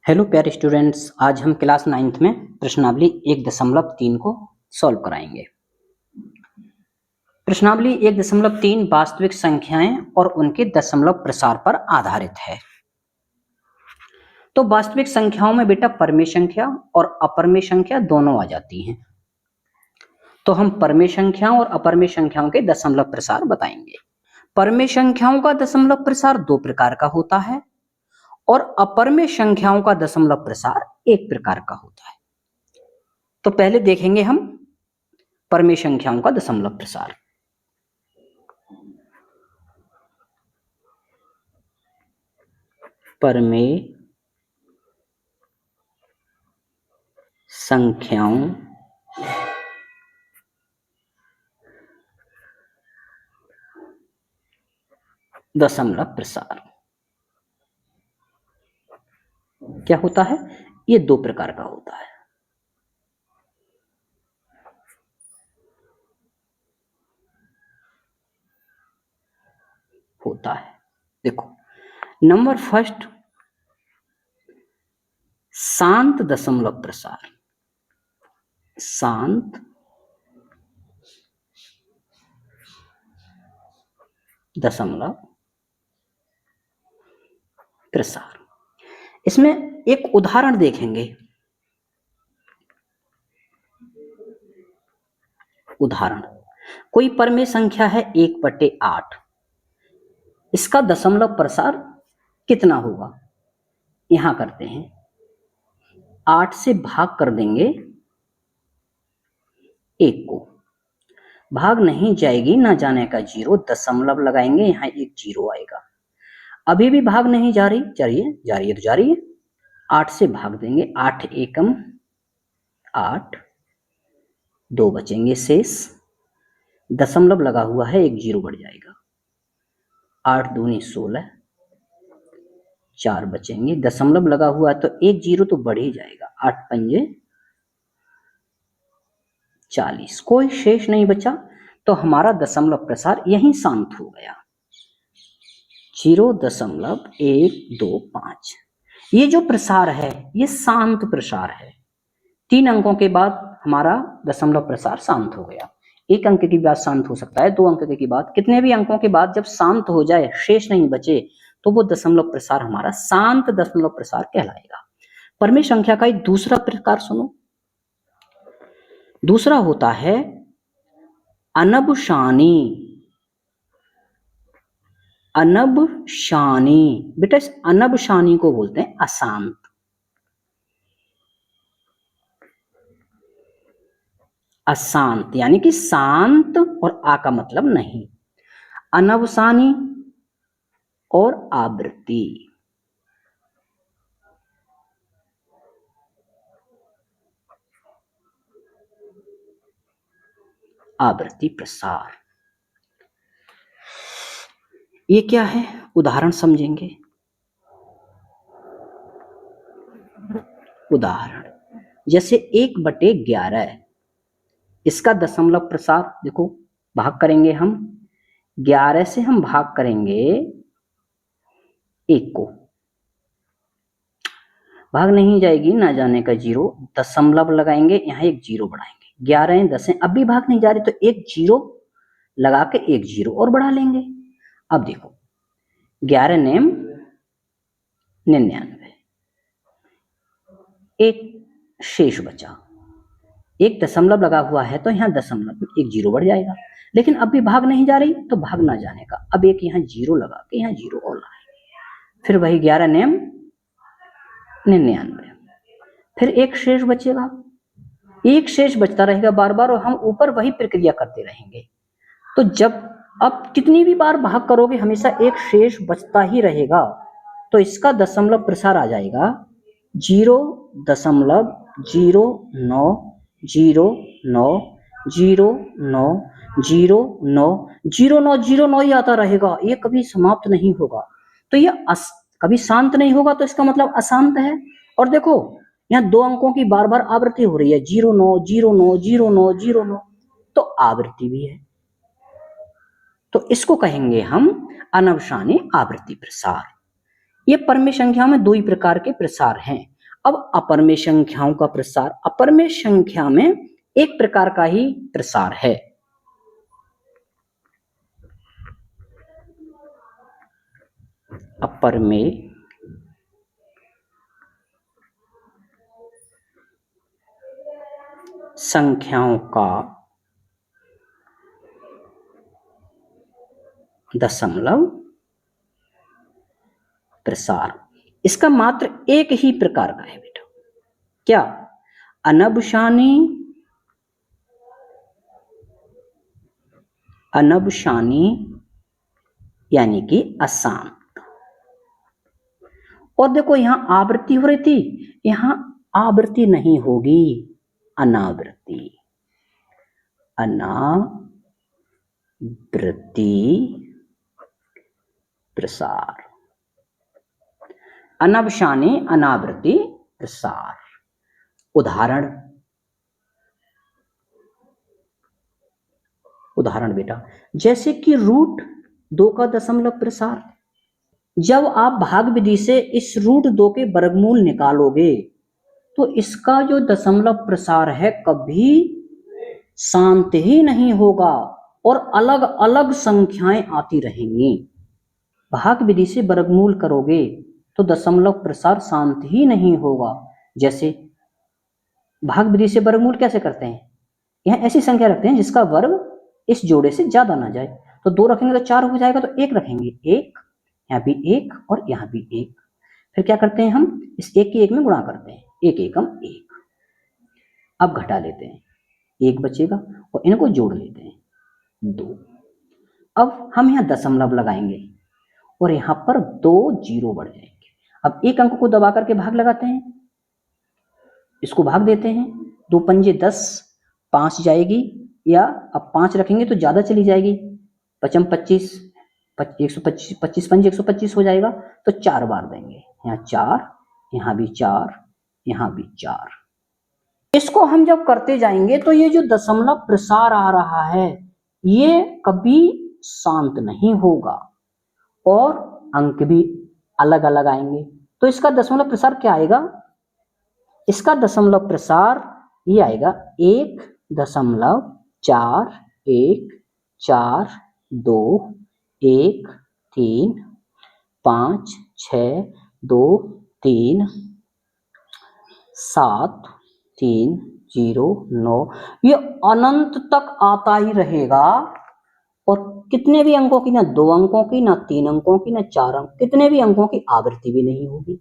Hello प्यारे students, आज हम क्लास 9th में प्रश्नावली 1.3 को सॉल्व कराएंगे। प्रश्नावली 1.3 वास्तविक संख्याएं और उनके दशमलव प्रसार पर आधारित है। तो वास्तविक संख्याओं में बेटा परमेय संख्या और अपरमेय संख्या दोनों आ जाती हैं। तो हम परमेय संख्याओं और अपरमेय संख्याओं के दशमलव प्रसार बताएंगे। परमेय संख्याओं का दशमलव प्रसार दो प्रकार का होता है और अपरमेय संख्याओं का दशमलव प्रसार एक प्रकार का होता है। तो पहले देखेंगे हम परमेय संख्याओं का दशमलव प्रसार। परमेय संख्याओं दशमलव प्रसार क्या होता है? ये दो प्रकार का होता है। देखो, नंबर फर्स्ट, शांत दशमलव प्रसार। शांत दशमलव प्रसार। इसमें एक उदाहरण देखेंगे। उदाहरण, कोई परमेय संख्या है 1/8। इसका दशमलव प्रसार कितना होगा? यहां करते हैं, 8 से भाग कर देंगे 1 को, भाग नहीं जाएगी ना जाने का 0, दशमलव लगाएंगे, यहां एक 0 आएगा। अभी भी भाग नहीं जा रही, तो जा रही है। 8 से भाग देंगे, 8 एकम 8, 2 बचेंगे शेष, दशमलव लगा हुआ है, एक 0 बढ़ जाएगा। 8 दूनी 16, 4 बचेंगे, दशमलव लगा हुआ है तो एक 0 तो बढ़ ही जाएगा। 8 पंजे 40, कोई शेष नहीं बचा, तो हमारा दशमलव प्रसार यहीं शांत हो गया, 0.125। ये जो प्रसार है ये शांत प्रसार है। 3 अंकों के बाद हमारा दशमलव प्रसार शांत हो गया। 1 अंक के बाद शांत हो सकता है, 2 अंक के बाद, कितने भी अंकों के बाद जब शांत हो जाए, शेष नहीं बचे, तो वो दशमलव प्रसार हमारा शांत दशमलव प्रसार कहलाएगा। परमेय संख्या का एक दूसरा प्रकार सुनो। दूसरा होता है अनबशानी। अनबशानी, बेटा इस अनबशानी को बोलते हैं अशांत। अशांत यानी कि शांत और आ का मतलब नहीं। अनवसानी और आवृत्ति। आवृत्ति प्रसार, ये क्या है? उदाहरण समझेंगे। उदाहरण जैसे 1/11, इसका दशमलव प्रसार देखो, भाग करेंगे हम 11 से, हम भाग करेंगे 1 को, भाग नहीं जाएगी ना जाने का 0, दशमलव लगाएंगे, यहाँ एक 0 बढ़ाएंगे। 11 10, अब भी भाग नहीं जा रही, तो एक 0 लगा के एक 0 और बढ़ा लेंगे। अब देखो, 11 नेम 99, एक शेष बचा, एक दशमलव लगा हुआ है तो यहाँ दशमलव में एक 0 बढ़ जाएगा। लेकिन अब भी भाग नहीं जा रही, तो भाग ना जाने का, अब एक यहाँ 0 लगा के यहाँ 0 और लगाएंगे। फिर वही 11 नेम 99, फिर एक शेष बचेगा, एक शेष बचता रहेगा बार बार, और हम ऊपर वही प्रक्रिया करते रहेंगे। तो जब अब कितनी भी बार भाग करोगे, हमेशा एक शेष बचता ही रहेगा। तो इसका दशमलव प्रसार आ जाएगा 0.090909090909 ही आता रहेगा, ये कभी समाप्त नहीं होगा। तो ये कभी शांत नहीं होगा, तो इसका मतलब अशांत है। और देखो, यहाँ 2 अंकों की बार बार आवृत्ति हो रही है, 0909090909, तो आवृत्ति भी है। तो इसको कहेंगे हम अनवसानी आवृत्ति प्रसार। ये परमेय संख्या में 2 ही प्रकार के प्रसार हैं। अब अपरमेय संख्याओं का प्रसार, अपरमेय संख्या में एक प्रकार का ही प्रसार है। अपरमेय संख्याओं का दशमलव प्रसार, इसका मात्र एक ही प्रकार का है बेटा, क्या? अनबशानी, अनबशानी यानी कि अशांत। और देखो यहां आवृत्ति हो रही थी, यहां आवृत्ति नहीं होगी, अनावृत्ति, अनावृत्ति प्रसार, अनबशानी अनावृत्ति प्रसार। उदाहरण बेटा, जैसे कि √2 का दशमलव प्रसार। जब आप भाग विधि से इस √2 के वर्गमूल निकालोगे तो इसका जो दशमलव प्रसार है कभी शांत ही नहीं होगा और अलग अलग संख्याएं आती रहेंगी। भाग विधि से वर्गमूल करोगे तो दशमलव प्रसार शांत ही नहीं होगा। जैसे भाग विधि से वर्गमूल कैसे करते हैं, यहां ऐसी संख्या रखते हैं जिसका वर्ग इस जोड़े से ज्यादा ना जाए, तो 2 रखेंगे तो 4 हो जाएगा, तो 1 रखेंगे, 1, यहाँ भी 1 और यहाँ भी 1। फिर क्या करते हैं, हम इस 1 की 1 में गुणा करते हैं, 1 एकम 1। अब घटा लेते हैं, 1 बचेगा और इनको जोड़ लेते हैं, 2। अब हम यहाँ दशमलव लगाएंगे और यहाँ पर 2 जीरो बढ़ जाएंगे। अब एक अंक को दबा करके भाग लगाते हैं, इसको भाग देते हैं, 2 पंजे 10, 5 जाएगी, या अब 5 रखेंगे तो ज्यादा चली जाएगी, 5 25, 125, 25 पंजे 125 हो जाएगा, तो 4 बार देंगे, यहाँ 4, यहाँ भी 4, यहाँ भी 4। इसको हम जब करते जाएंगे तो ये जो दशमलव प्रसार आ रहा है ये कभी शांत नहीं होगा और अंक भी अलग अलग आएंगे। तो इसका दशमलव प्रसार क्या आएगा, इसका दशमलव प्रसार ये आएगा 1.41421 3 5 6 2 3 7 3 0 9, ये अनंत तक आता ही रहेगा। और कितने भी अंकों की, ना 2 अंकों की, ना 3 अंकों की, ना 4 अंक, कितने भी अंकों की आवृत्ति भी नहीं होगी।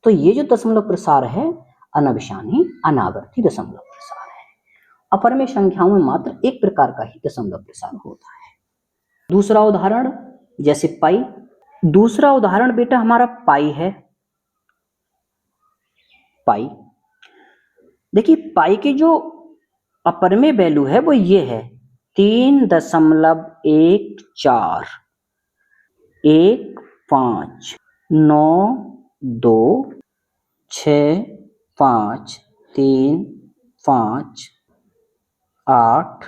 तो ये जो दशमलव प्रसार है अनभिशानी अनावर्ती दशमलव प्रसार है। अपरमेय संख्याओं में मात्र एक प्रकार का ही दशमलव प्रसार होता है। दूसरा उदाहरण, जैसे पाई। दूसरा उदाहरण बेटा हमारा पाई है। पाई, देखिए पाई की जो अपरमेय वैल्यू है वो ये है 3.14 1.5 9 2 6 5 3 5 8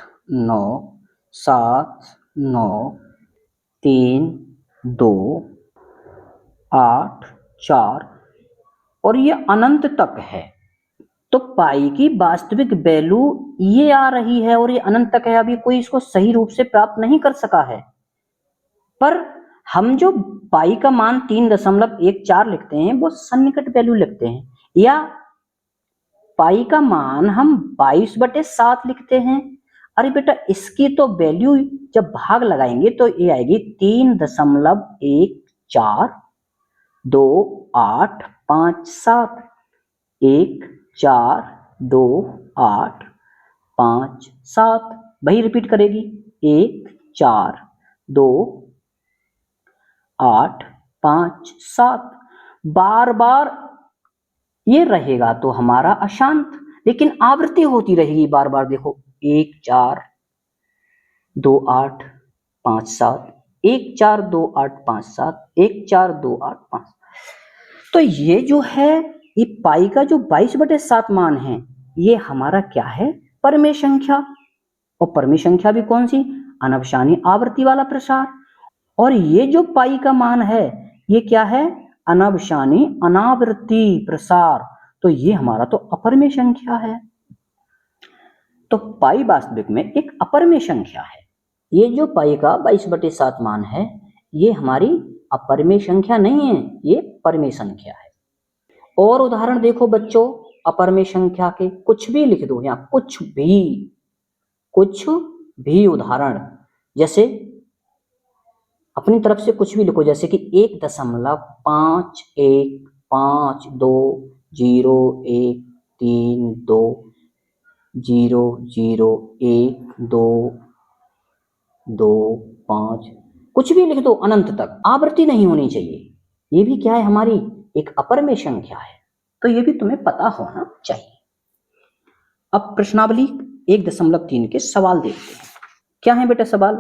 9 7 9 3 2 8 4 और ये अनंत तक है। तो पाई की वास्तविक वैल्यू ये आ रही है और ये अनंत तक है। अभी कोई इसको सही रूप से प्राप्त नहीं कर सका है, पर हम जो पाई का मान 3.14 लिखते हैं वो सन्निकट वैल्यू लिखते हैं, या पाई का मान हम 22/7 लिखते हैं। अरे बेटा इसकी तो वैल्यू जब भाग लगाएंगे तो ये आएगी 3.142857 1428557 वही रिपीट करेगी 1428557 बार बार ये रहेगा तो हमारा अशांत, लेकिन आवृत्ति होती रहेगी बार बार। देखो 1428557 1428557 14285। तो ये जो है ये पाई का जो 22/7 मान है ये हमारा क्या है, परमेय संख्या। और परमेय संख्या भी कौन सी, अनवशानी आवृत्ति वाला प्रसार। और ये जो पाई का मान है ये क्या है, अनवशानी अनावृत्ति प्रसार। तो ये हमारा तो अपरिमेय संख्या है। तो पाई वास्तविक में एक अपरिमेय संख्या है। ये जो पाई का 22/7 मान है, ये हमारी अपरिमेय संख्या नहीं है, ये परिमेय संख्या है। और उदाहरण देखो बच्चों, अपरिमेय संख्या के कुछ भी लिख दो यहाँ, कुछ भी उदाहरण, जैसे अपनी तरफ से कुछ भी लिखो, जैसे कि 1.51200132 कुछ भी लिख दो अनंत तक, आवृत्ति नहीं होनी चाहिए। ये भी क्या है, हमारी एक अपरिमेय संख्या है। तो ये भी तुम्हें पता होना चाहिए। अब प्रश्नावली 1.3 के सवाल देखते हैं। क्या है बेटा सवाल?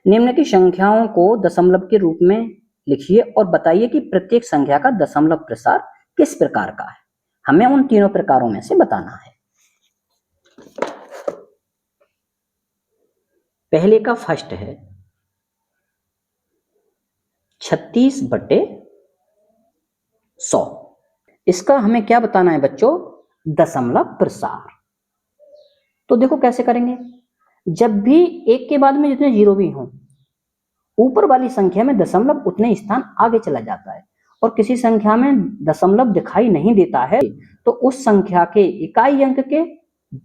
निम्न की संख्याओं को दशमलव के रूप में लिखिए और बताइए कि प्रत्येक संख्या का दशमलव प्रसार किस प्रकार का है। हमें उन तीनों प्रकारों में से बताना है। पहले का फर्स्ट है 36/100। इसका हमें क्या बताना है बच्चों? दशमलव प्रसार। तो देखो कैसे करेंगे, जब भी एक के बाद में जितने जीरो भी हों, ऊपर वाली संख्या में दशमलव उतने स्थान आगे चला जाता है, और किसी संख्या में दशमलव दिखाई नहीं देता है तो उस संख्या के इकाई अंक के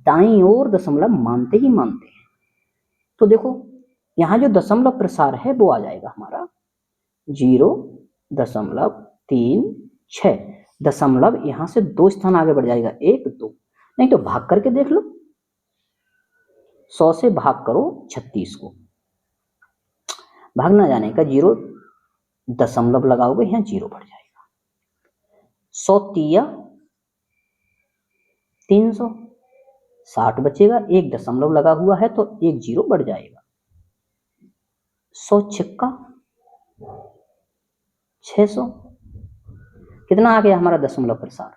दाईं ओर दशमलव मानते ही मानते हैं। तो देखो यहाँ जो दशमलव प्रसार है वो आ जाएगा हमारा 0.36। दशमलव यहां से 2 स्थान आगे बढ़ जाएगा, 1 2, नहीं तो भाग करके देख लो, 100 से भाग करो 36 को, भाग ना जाने का 0 दशमलव लगाओगे यहाँ 0 बढ़ जाएगा। 100 तिया 300, 60 बचेगा, 1 दशमलव लगा हुआ है तो 1 0 बढ़ जाएगा। 100 छिक्का 600, कितना आ गया हमारा दशमलव प्रसार?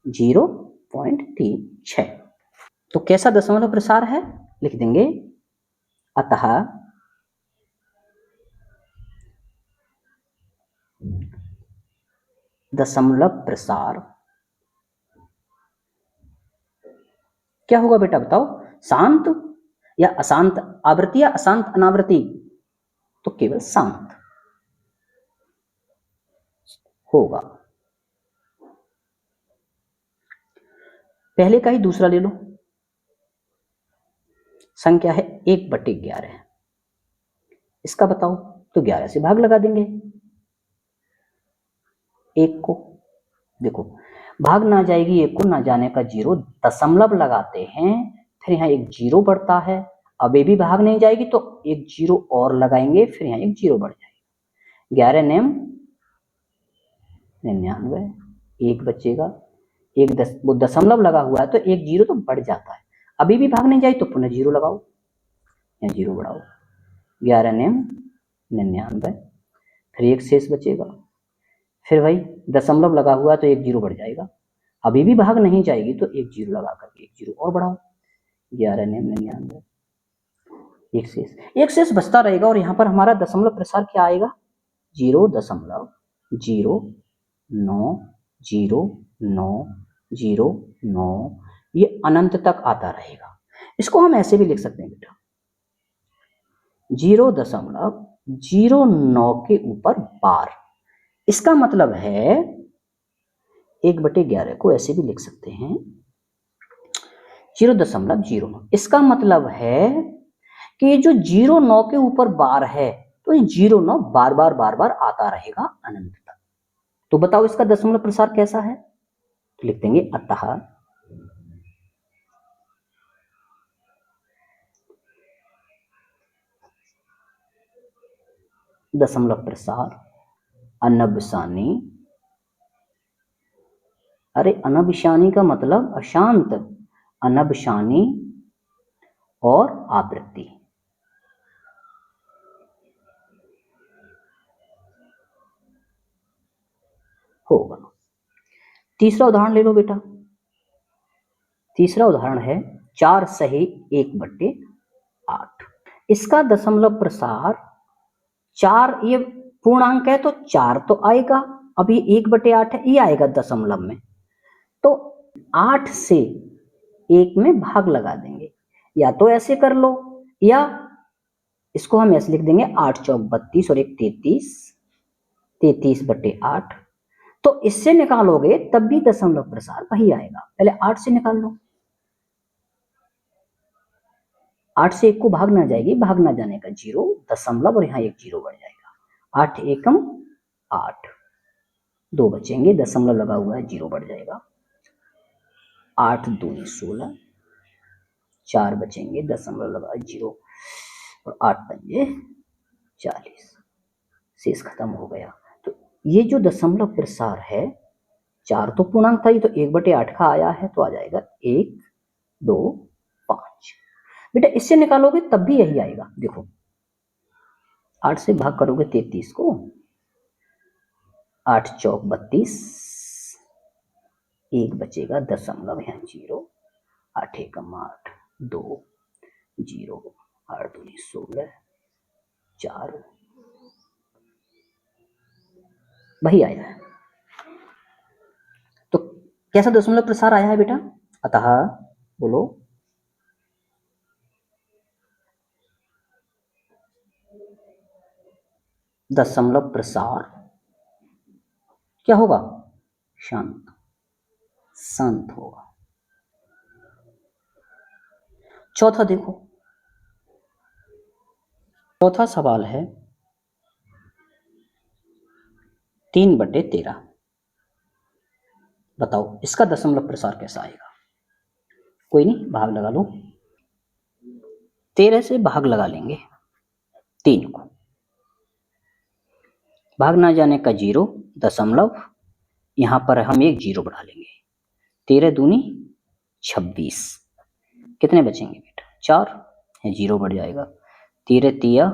0.36। तो कैसा दशमलव प्रसार है लिख देंगे, अतः दशमलव प्रसार क्या होगा बेटा बताओ? शांत या अशांत आवृत्ति या अशांत अनावृत्ति? तो केवल शांत होगा। पहले का ही दूसरा ले लो, संख्या है 1/11। इसका बताओ, तो 11 से भाग लगा देंगे 1 को। देखो भाग ना जाएगी 1 को, ना जाने का 0, दशमलव लगाते हैं, फिर यहाँ 1 0 बढ़ता है। अब ये भी भाग नहीं जाएगी तो 1 0 और लगाएंगे, फिर यहाँ 1 0 बढ़ जाएगा। 11 नेम 99, 1 बचेगा, वो दशमलव लगा हुआ है तो 1 0 तो बढ़ जाता है। अभी भी भाग नहीं जाए तो पुनः 0 लगाओ, यहाँ 0 बढ़ाओ, 11 नेम 99, फिर 1 शेष बचेगा, फिर भाई दशमलव लगा हुआ है तो 1 0 बढ़ जाएगा। अभी भी भाग नहीं जाएगी तो 1 0 लगा करके 1 0 और बढ़ाओ, 11 नेम 99, 1 शेष बचता रहेगा। और यहाँ पर हमारा दशमलव प्रसार क्या आएगा? 0.090909, ये अनंत तक आता रहेगा। इसको हम ऐसे भी लिख सकते हैं बेटा, 0.09 के ऊपर बार। इसका मतलब है 1/11 को ऐसे भी लिख सकते हैं 0.09। इसका मतलब है कि जो 0.9 के ऊपर बार है तो ये 0.9 बार बार आता रहेगा अनंत तक। तो बताओ इसका दशमलव प्रसार कैसा है? तो लिख देंगे, अतः दशमलव प्रसार अनभिसानी, अरे अनभिसानी का मतलब अशांत, अनभिसानी और आवृत्ति होगा। तीसरा उदाहरण ले लो बेटा। तीसरा उदाहरण है 4 सही 1/8। इसका दशमलव प्रसार 4, ये पूर्णांक है तो 4 तो आएगा, अभी 1/8 है, ये आएगा दशमलव में, तो 8 से 1 में भाग लगा देंगे, या तो ऐसे कर लो या इसको हम ऐसे लिख देंगे 8 चौक 32 और 1 33, 33/8। तो इससे निकालोगे तब भी दशमलव प्रसार वही आएगा। पहले 8 से निकाल लो, 8 से 1 को भाग ना जाएगी, भाग ना जाने का 0 दशमलव और यहाँ 1 0 बढ़ जाएगा। 8 एकम 8, 2 बचेंगे, दशमलव लगा हुआ है 0 बढ़ जाएगा। 8 दूनी 16, 4 बचेंगे, दशमलव लगा 0 और 8 पंजे 40, शेष खत्म हो गया। तो ये जो दशमलव प्रसार है, 4 तो पूर्णांक था, ये तो 1/8 का आया है, तो आ जाएगा 1 2 5। बेटा इससे निकालोगे तब भी यही आएगा। देखो 8 से भाग करोगे 33 को, 8 चौक 32, 1 बचेगा, दशमलव यहाँ 0, 8 एकम 8, 2 0, 8 दूनी 16, 4 वही आया है। तो कैसा दशमलव प्रसार आया है बेटा? अतः बोलो दशमलव प्रसार क्या होगा? शांत, शांत होगा। चौथा देखो, चौथा सवाल है 3/13। बताओ इसका दशमलव प्रसार कैसा आएगा? कोई नहीं, भाग लगा लो। 13 से भाग लगा लेंगे 3 को, भाग ना जाने का 0, दशमलव यहां पर हम एक 0 बढ़ा लेंगे। 13 दूनी 26, कितने बचेंगे बेटा? 4, 0 बढ़ जाएगा। 13 तिया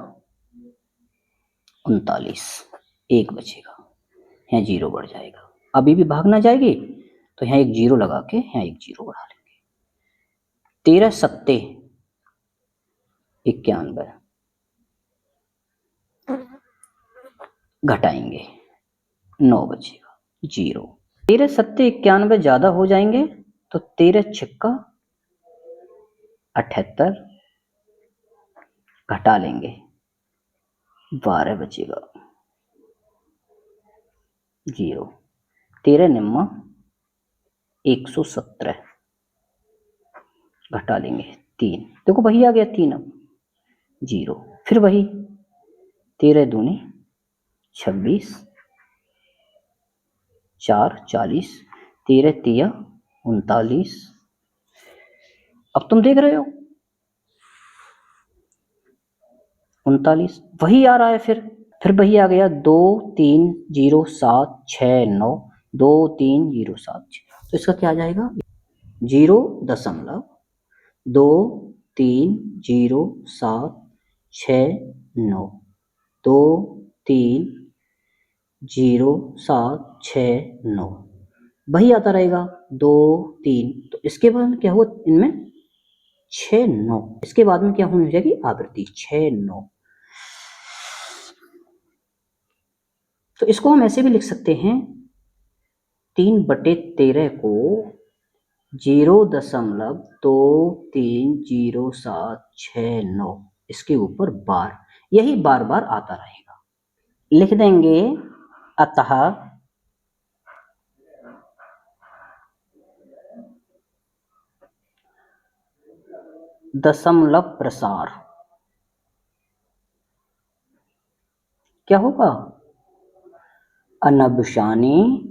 39, 1 बचेगा, यहाँ 0 बढ़ जाएगा। अभी भी भाग ना जाएगी तो यहाँ एक 0 लगा के यहाँ एक 0 बढ़ा लेंगे। 13 सत्ते 91, घटाएंगे 9 बचेगा, 0। 13 सत्ते 91 ज्यादा हो जाएंगे तो 13 छिक्का 78, घटा लेंगे 12 बचेगा, 0। 13 निम्मा 117, घटा लेंगे 3, देखो वही आ गया 3, अब 0। फिर वही 13 दूनी 26, 4 40, 13 तिया 39। अब तुम देख रहे हो 39 वही आ रहा है। फिर वही आ गया 2 3 0 7 6 9, 2 3 0 7 6। तो इसका क्या आ जाएगा? 0.2 3 0 7 6 9, 2 3 0 7 6 9 वही आता रहेगा 2 3। तो इसके बाद में क्या हुआ? इनमें 6 9, इसके बाद में क्या होनी जाएगी? आवृत्ति 6 9। तो इसको हम ऐसे भी लिख सकते हैं, 3/13 को 0.23076 इसके ऊपर बार, यही बार बार आता रहेगा। लिख देंगे अतः दशमलव प्रसार क्या होगा? अनभिसानी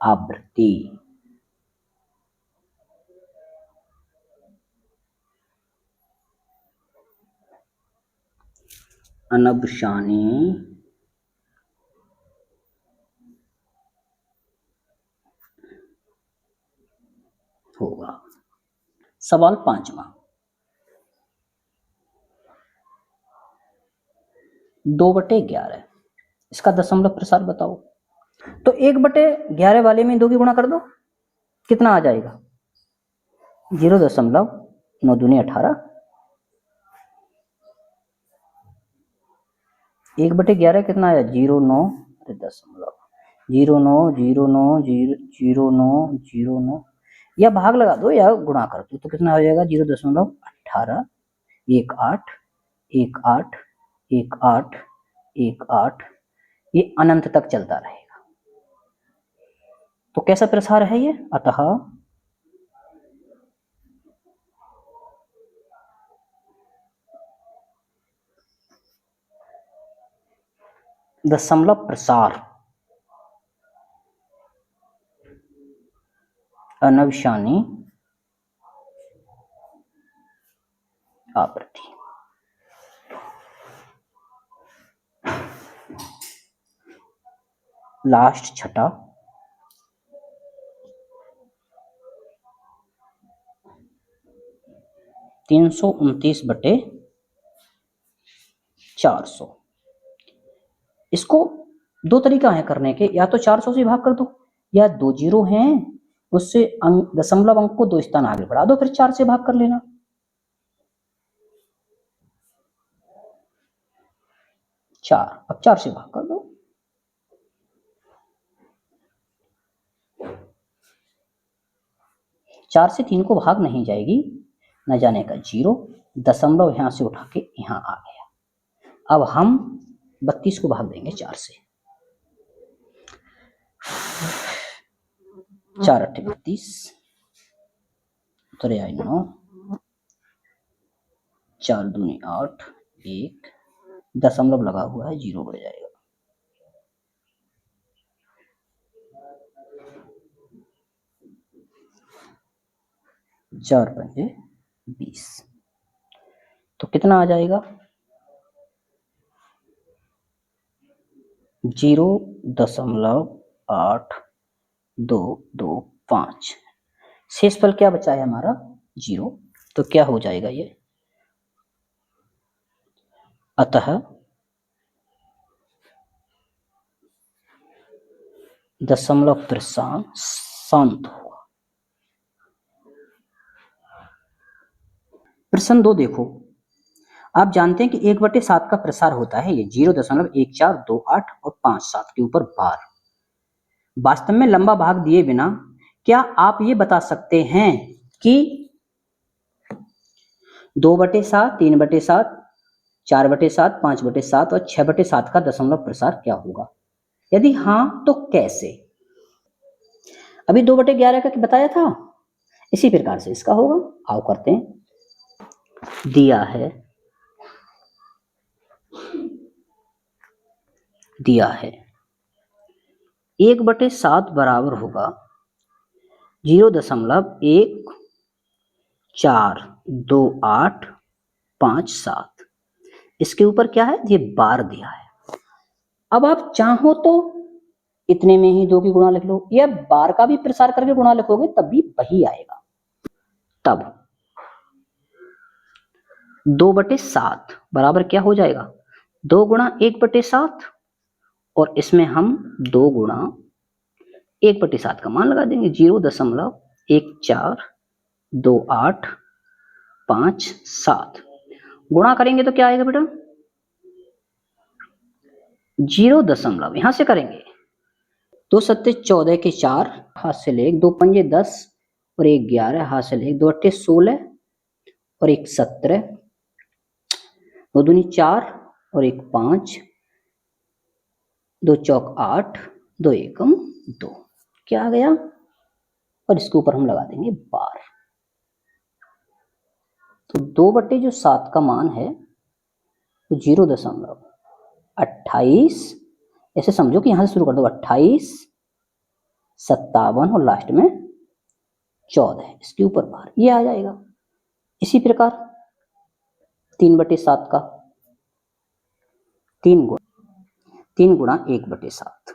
आवृत्ति। अनभिसानी होगा। सवाल 5वां, 2/11 इसका दशमलव प्रसार बताओ। तो 1/11 वाले में 2 की गुणा कर दो, कितना आ जाएगा? 0.9 दूनी 18, 1/11 कितना आया? 0.9 दशमलव 0.9 या भाग लगा दो या गुणा कर दो तो कितना हो जाएगा 0.18 18 18 18 18 ये अनंत तक चलता रहेगा। तो कैसा प्रसार है ये? अतः दशमलव प्रसार अनविषाणी आवृत्ति। लास्ट छठा, तीन सौ 329/400। इसको दो तरीका है करने के, या तो 400 से भाग कर दो, या 2 जीरो हैं उससे दशमलव अंक को 2 स्थान आगे बढ़ा दो, फिर 4 से भाग कर लेना। 4, अब 4 से भाग कर दो। चार से 3 को भाग नहीं जाएगी, न जाने का 0, दशमलव यहां से उठा के यहां आ गया। अब हम 32 को भाग देंगे 4 से। 4 8 32, उतरे आई 9, 4 दूनी 8, 1 दशमलव लगा हुआ है 0 बढ़ जाएगा। चार पंजे 20, तो कितना आ जाएगा 0.8225। शेषफल क्या बचा है हमारा 0, तो क्या हो जाएगा ये? अतः दशमलव प्रसार शांत होगा। प्रश्न 2 देखो, आप जानते हैं कि 1/7 का प्रसार होता है ये 0.1428 और 57 के ऊपर बार। वास्तव में लंबा भाग दिए बिना क्या आप ये बता सकते हैं कि 2/7, 3/7, 4/7, 5/7 और 6/7 का दशमलव प्रसार क्या होगा? यदि हाँ तो कैसे? अभी 2/11 का बताया था, इसी प्रकार से इसका होगा। आओ करते हैं। दिया है 1/7 बराबर होगा 0.142857। इसके ऊपर क्या है? ये बार दिया है। अब आप चाहो तो इतने में ही 2 की गुणा लिख लो, या बार का भी प्रसार करके गुणा लिखोगे तब भी वही आएगा। तब 2/7 बराबर क्या हो जाएगा? 2 गुणा 1/7, और इसमें हम 2 गुणा 1/7 का मान लगा देंगे 0.142857। गुणा करेंगे तो क्या आएगा बेटा? 0 यहां से करेंगे 2 सत्ते 14 के 4, हाथ से ले 2 पंजे 10 और 1 11, हाथ से ले 2 अट्ठे 16 और 1 17, 2 दूनी 4 और 1 5, 2 चौक 8, 2 एकम 2। क्या आ गया? और इसके ऊपर हम लगा देंगे बार। तो 2/7 का मान है 0.28, ऐसे समझो कि यहां से शुरू कर दो 28, 57 और लास्ट में 14, इसके ऊपर बार, ये आ जाएगा। इसी प्रकार 3/7 का 3 गुणा 1/7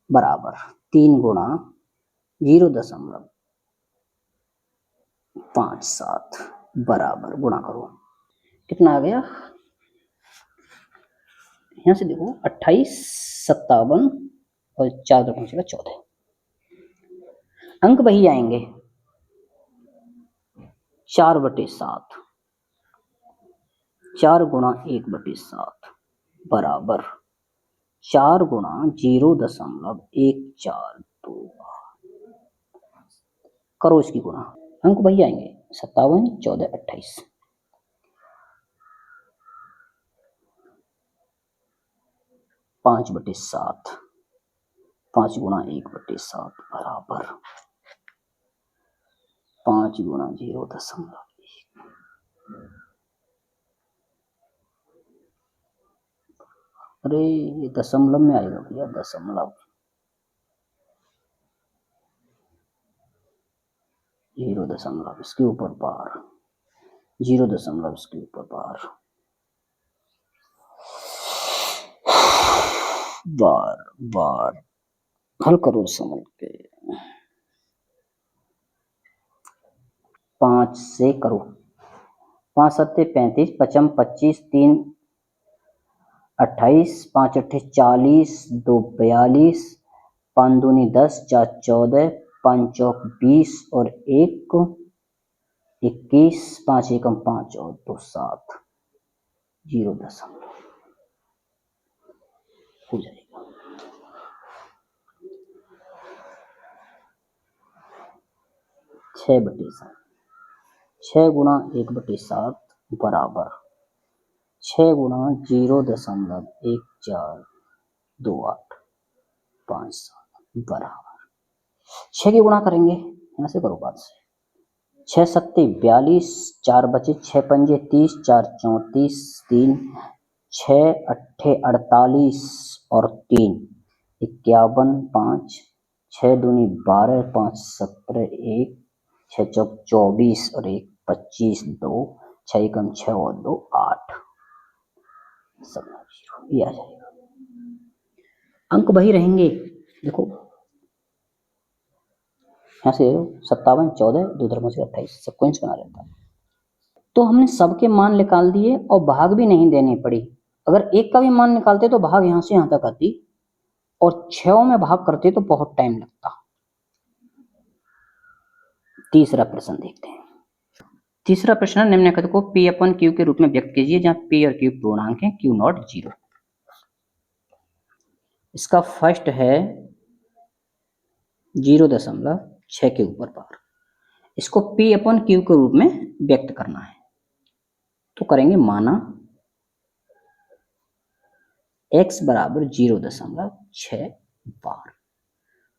बराबर 3 गुणा 0.57 बराबर, गुणा करो कितना आ गया? यहां से देखो 28, 57 और 4 तक पहुंचेगा 14। अंक वही आएंगे 4/7, 4 गुणा 1/7 बराबर 4 गुणा 0.142 करो इसकी गुणा। अंक वही आएंगे 57, 14, 28। 5/7, 5 गुणा 1/7 बराबर 5 गुणा 0.1। अरे ये दशमलव में आएगा भैया, दशमलव 0 इसके ऊपर बार, 0 इसके ऊपर बार, बार बार हल करो समझ के। 5 से करो, 5 सत्ते 35, 55 25, 3 28, 5 अट्ठे 40, 2 42, 5 दूनी 10, 4 14, 5 चौक 20 और 1 21, 5 एकम 5 और 2 7, 0 हो जाएगा। छः बटे 7, 6 गुणा 1/7 बराबर 6 गुणा 0.142857 बराबर 6 की गुणा करेंगे, यहाँ से करो बात से। 6 सत्ते 42, 4 बचे 6 पंजे 30, 4 34, 3 6 अट्ठे 48 और 3 51, 5 6 दूनी 12, 5 17, 1 6 चौक 24 और 1 25, 2 6 एकम 6 और 2 8, सब 0 ये आ जाएगा। अंक वही रहेंगे, देखो यहाँ से 57, 14, 2 धर्मों से 28 सिक्वेंस बना रहता है। तो हमने सबके मान निकाल दिए और भाग भी नहीं देनी पड़ी। अगर एक का भी मान निकालते तो भाग यहाँ से यहाँ तक आती और 6 में भाग करते तो बहुत टाइम लगता। तीसरा प्रश्न देखते हैं। तीसरा प्रश्न, निम्नलिखित को P/Q के रूप में व्यक्त कीजिए जहां P और Q पूर्णांक है, Q नॉट 0। इसका फर्स्ट है 0.6 के ऊपर बार, इसको P/Q के रूप में व्यक्त करना है तो करेंगे माना x बराबर 0.6 बार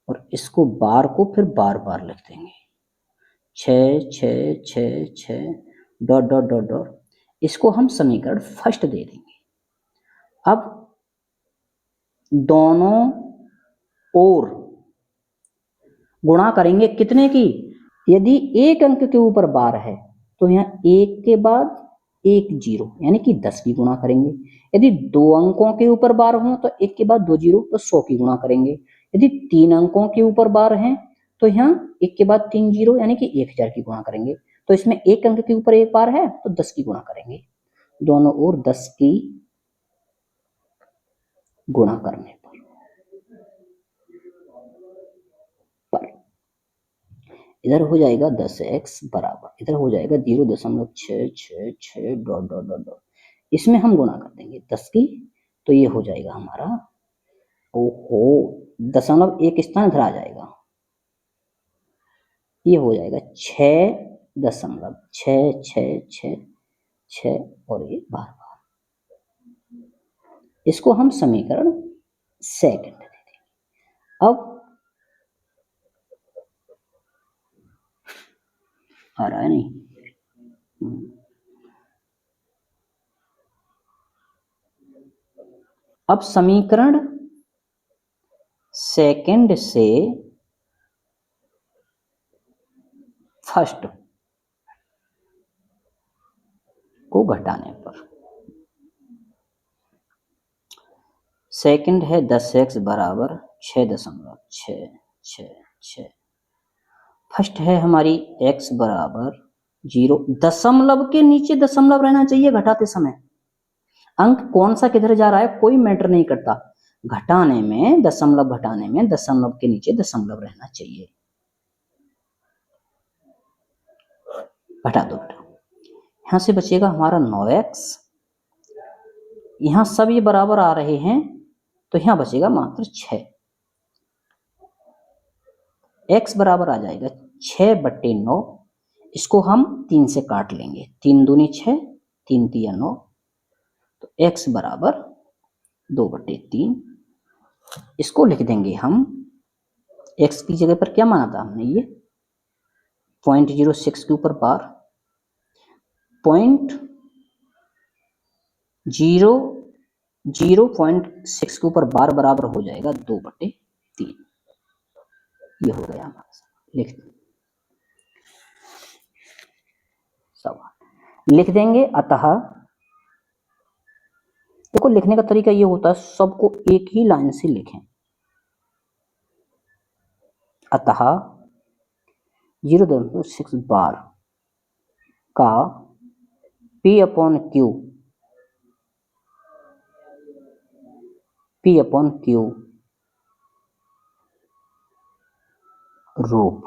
और इसको बार को फिर बार बार लिख देंगे 6 6 6 6 डॉट डॉट डॉट डॉट। इसको हम समीकरण फर्स्ट दे देंगे। अब दोनों ओर गुणा करेंगे कितने की, यदि एक अंक के ऊपर बार है तो यहाँ एक के बाद एक जीरो यानी कि 10 की गुणा करेंगे। यदि 2 अंकों के ऊपर बार हो तो एक के बाद 2 जीरो तो 100 की गुणा करेंगे। यदि 3 अंकों के ऊपर बार हैं तो यहाँ एक के बाद 3 जीरो यानी कि 1000 की गुणा करेंगे। तो इसमें एक अंक के ऊपर एक बार है तो 10 की गुणा करेंगे, दोनों ओर 10 की गुणा करने पर इधर हो जाएगा 10x बराबर, इधर हो जाएगा 0.666 डॉट डॉट डॉट डॉट। इसमें हम गुणा कर देंगे 10 की तो ये हो जाएगा हमारा, ओहो 0.1 स्थान इधर आ जाएगा, ये हो जाएगा 6.666 और ये बार बार। इसको हम समीकरण सेकंड दे देंगे। अब आ रहा है नहीं, अब समीकरण सेकंड से फर्स्ट को घटाने पर सेकंड है 10x बराबर 6.666। फर्स्ट है हमारी x बराबर 0, दशमलव के नीचे दशमलव रहना चाहिए घटाते समय। अंक कौन सा किधर जा रहा है कोई मैटर नहीं करता, घटाने में दशमलव के नीचे दशमलव रहना चाहिए। घटा दो बेटा, यहां से बचेगा हमारा 9x, यहां सब ये बराबर आ रहे हैं तो यहां बचेगा मात्र 6। x बराबर आ जाएगा 6/9। इसको हम 3 से काट लेंगे, 3 दूनी 6, 3 तिया 9, तो x बराबर 2/3। इसको लिख देंगे हम, x की जगह पर क्या माना था हमने, ये 0.06 के ऊपर बार, 0.06 के ऊपर बार बराबर हो जाएगा 2/3। ये हो गया हमारा लिख सवाल लिख देंगे। अतः देखो लिखने का तरीका ये होता है, सबको एक ही लाइन से लिखें। अतः 0.6 बार का P/Q रूप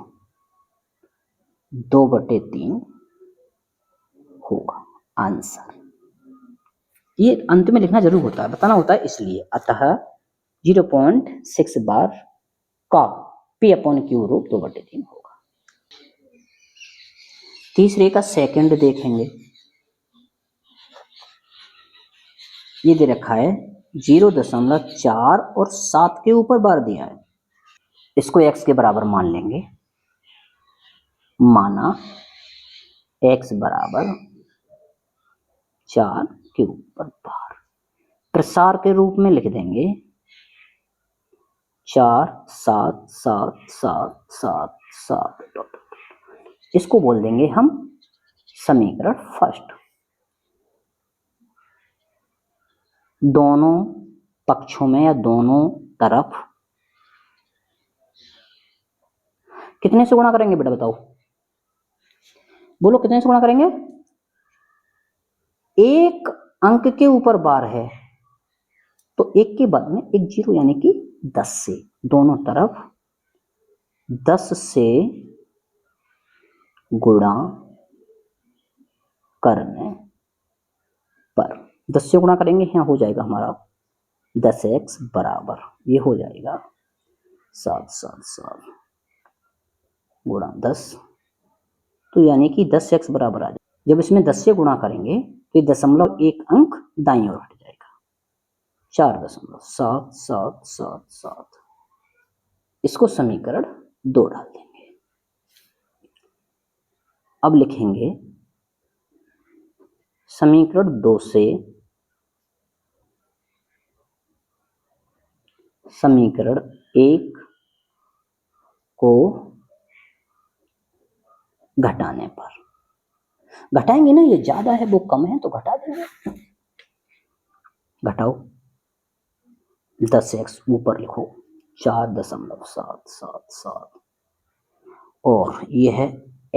2/3 होगा आंसर। ये अंत में लिखना जरूर होता है, बताना होता है इसलिए। अतः 0.6 बार का P/Q रूप 2/3 होगा। तीसरे का सेकंड देखेंगे। ये दे रखा है 0.4 और 7 के ऊपर बार दिया है। इसको x के बराबर मान लेंगे। माना x बराबर 4 के ऊपर बार, प्रसार के रूप में लिख देंगे 4 7 7 7 7 7। इसको बोल देंगे हम समीकरण फर्स्ट। दोनों पक्षों में या दोनों तरफ कितने से गुणा करेंगे बेटा, बताओ, बोलो कितने से गुणा करेंगे? एक अंक के ऊपर बार है तो एक के बाद में एक जीरो, यानी कि 10 से दोनों तरफ 10 से गुणा करने पर, 10 से गुणा करेंगे, यहाँ हो जाएगा हमारा 10x बराबर, ये हो जाएगा 7 गुणा 10, तो यानी कि 10x बराबर आ जाएगा। जब इसमें 10 से गुणा करेंगे तो ये 0.1 अंक दाईं ओर हट जाएगा, 4.7777। इसको समीकरण 2 डाल देंगे। अब लिखेंगे समीकरण 2 से समीकरण 1 को घटाने पर, घटाएंगे ना, ये ज्यादा है वो कम है तो घटा देंगे। घटाओ 10x ऊपर लिखो 4.777 और ये है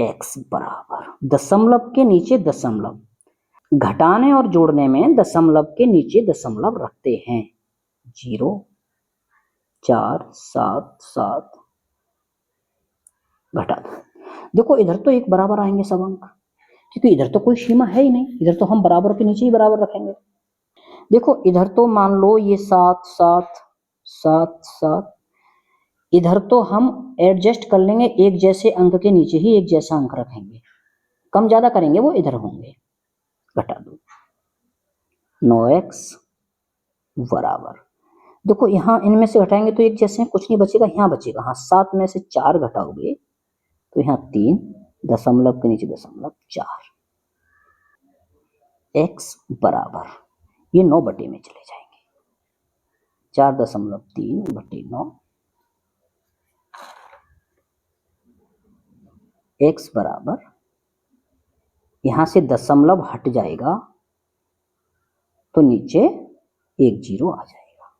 x बराबर, दशमलव के नीचे दशमलव, घटाने और जोड़ने में दशमलव के नीचे दशमलव रखते हैं। 0 4 7 7 घटा दो। देखो इधर तो एक बराबर आएंगे सब अंक, क्योंकि इधर तो कोई सीमा है ही नहीं, इधर तो हम बराबर के नीचे ही बराबर रखेंगे। देखो इधर तो मान लो ये 7 7 7 7, इधर तो हम एडजस्ट कर लेंगे, एक जैसे अंक के नीचे ही एक जैसा अंक रखेंगे, कम ज्यादा करेंगे वो इधर होंगे। घटा दो 9x बराबर, देखो यहाँ इनमें से घटाएंगे तो एक जैसे कुछ नहीं बचेगा, यहाँ बचेगा, हाँ 7 में से 4 घटाओगे तो यहाँ 3, दशमलव के नीचे दशमलव 4, x बराबर, ये 9 बटे में चले जाएंगे, 4.3/9, x बराबर, यहां से दशमलव हट जाएगा तो नीचे एक जीरो आ जाएगा,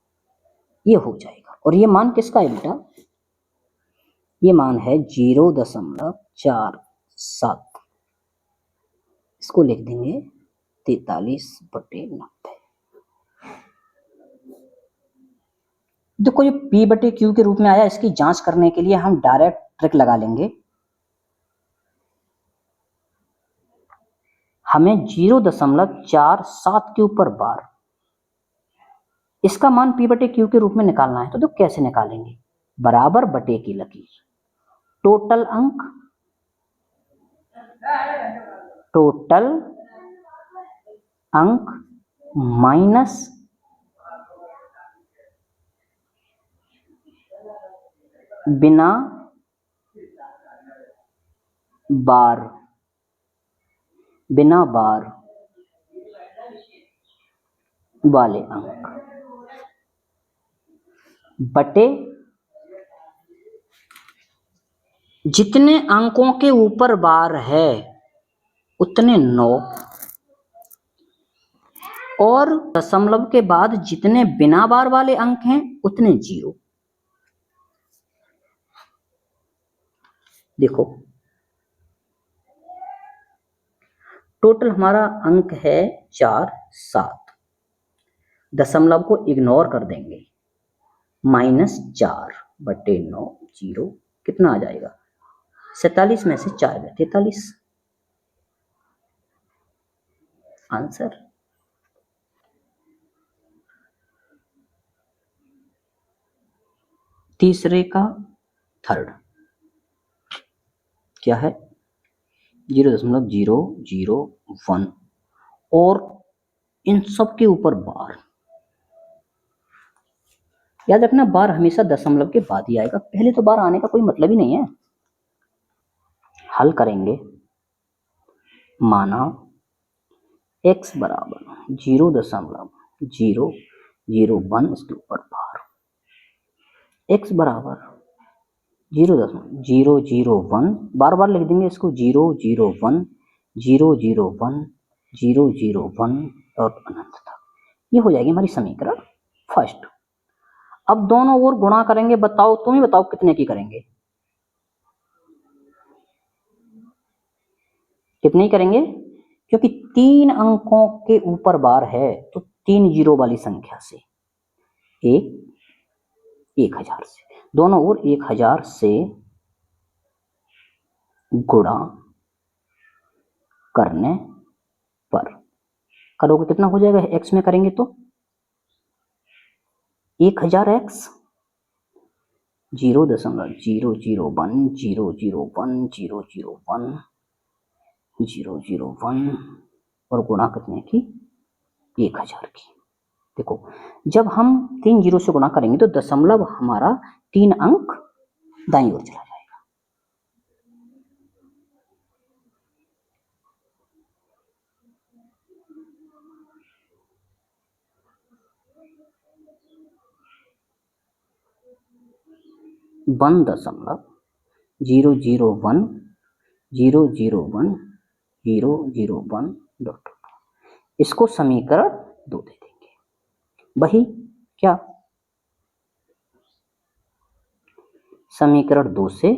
ये हो जाएगा। और ये मान किसका है बेटा? ये मान है 0.47, इसको लिख देंगे 43/90। देखो ये P/Q के रूप में आया, इसकी जांच करने के लिए हम डायरेक्ट ट्रिक लगा लेंगे। हमें 0.47 के ऊपर बार इसका मान P बटे Q के रूप में निकालना है तो कैसे निकालेंगे? बराबर बटे की लकीर, टोटल अंक माइनस बिना बार वाले अंक बटे जितने अंकों के ऊपर बार है उतने 9 और दशमलव के बाद जितने बिना बार वाले अंक हैं उतने 0। देखो टोटल हमारा अंक है 4 7, दशमलव को इग्नोर कर देंगे, -4 बटे 9 0 कितना आ जाएगा? 47 में से 4 गए 43 आंसर। तीसरे का थर्ड क्या है? 0.001 और इन सब के ऊपर बार। याद रखना बार हमेशा दशमलव के बाद ही आएगा, पहले तो बार आने का कोई मतलब ही नहीं है। हल करेंगे, माना x बराबर 0.001 इसके ऊपर बार, x बराबर 0.001 बार बार लिख देंगे इसको 001 001 001 और अनंत तक। ये हो जाएगी हमारी समीकरण फर्स्ट। अब दोनों ओर गुणा करेंगे, बताओ तुम ही बताओ कितने की करेंगे? कितने करेंगे? क्योंकि 3 अंकों के ऊपर बार है तो 3 जीरो वाली संख्या से 1000 से दोनों ओर 1000 से गुणा करने पर करोगे कितना हो जाएगा? x में करेंगे तो 1000x 0.001 001 001 001 और गुणा कितने की? 1000 की। देखो जब हम 3 जीरो से गुणा करेंगे तो दशमलव हमारा 3 अंक दाईं ओर चला जाएगा। वन दशमलव 001 001 001 डॉट, इसको समीकरण 2 दे देंगे। वही क्या? समीकरण 2 से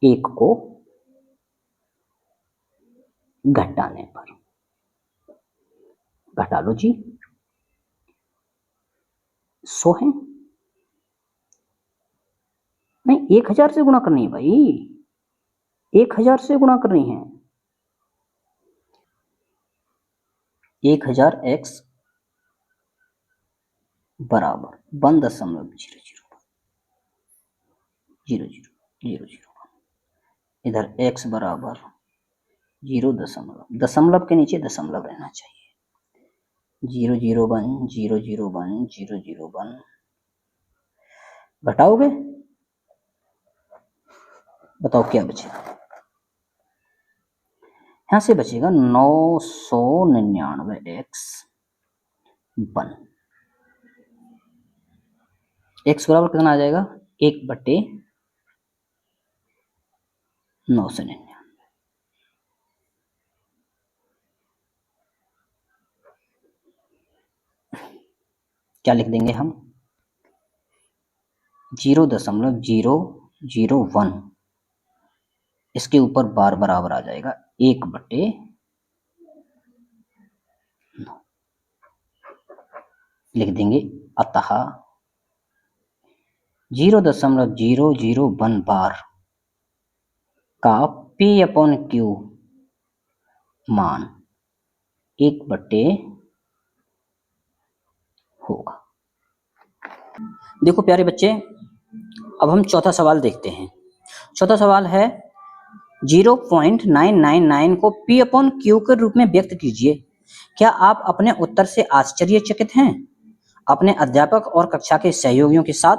एक को घटाने पर, घटा लो जी, 100 है नहीं 1000 से गुणा करनी है भाई, 1000 से गुणा करनी है। 1000x बराबर 1.000000 इधर x बराबर 0 दशमलव के नीचे दशमलव रहना चाहिए, 001 001 001 घटाओगे बताओ क्या बचेगा? यहां से बचेगा 999x 1, x बराबर कितना आ जाएगा? 1/999। क्या लिख देंगे हम? 0.001 इसके ऊपर बार बराबर आ जाएगा 1/9। लिख देंगे अतः 0.001 बार का P/Q मान 1/, होगा। देखो प्यारे बच्चे, अब हम चौथा सवाल देखते हैं। चौथा सवाल है 0.999 को P/Q के रूप में व्यक्त कीजिए। क्या आप अपने उत्तर से आश्चर्यचकित हैं? अपने अध्यापक और कक्षा के सहयोगियों के साथ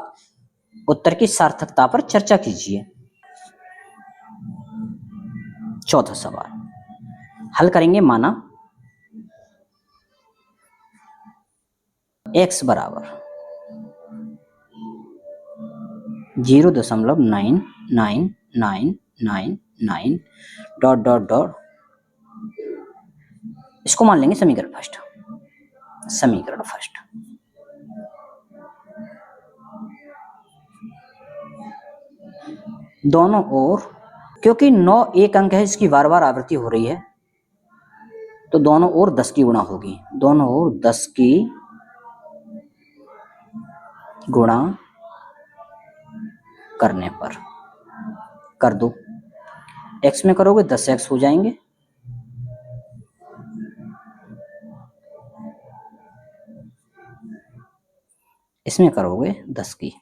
उत्तर की सार्थकता पर चर्चा कीजिए। चौथा सवाल हल करेंगे। माना x बराबर 0.9999 डॉट डॉट डॉट, इसको मान लेंगे समीकरण फर्स्ट। समीकरण फर्स्ट दोनों ओर, क्योंकि 9 एक अंक है, इसकी बार बार आवृत्ति हो रही है, तो दोनों ओर 10 की गुणा होगी। दोनों ओर 10 की गुणा करने पर कर दो। x में करोगे 10x हो जाएंगे, इसमें करोगे 10 की।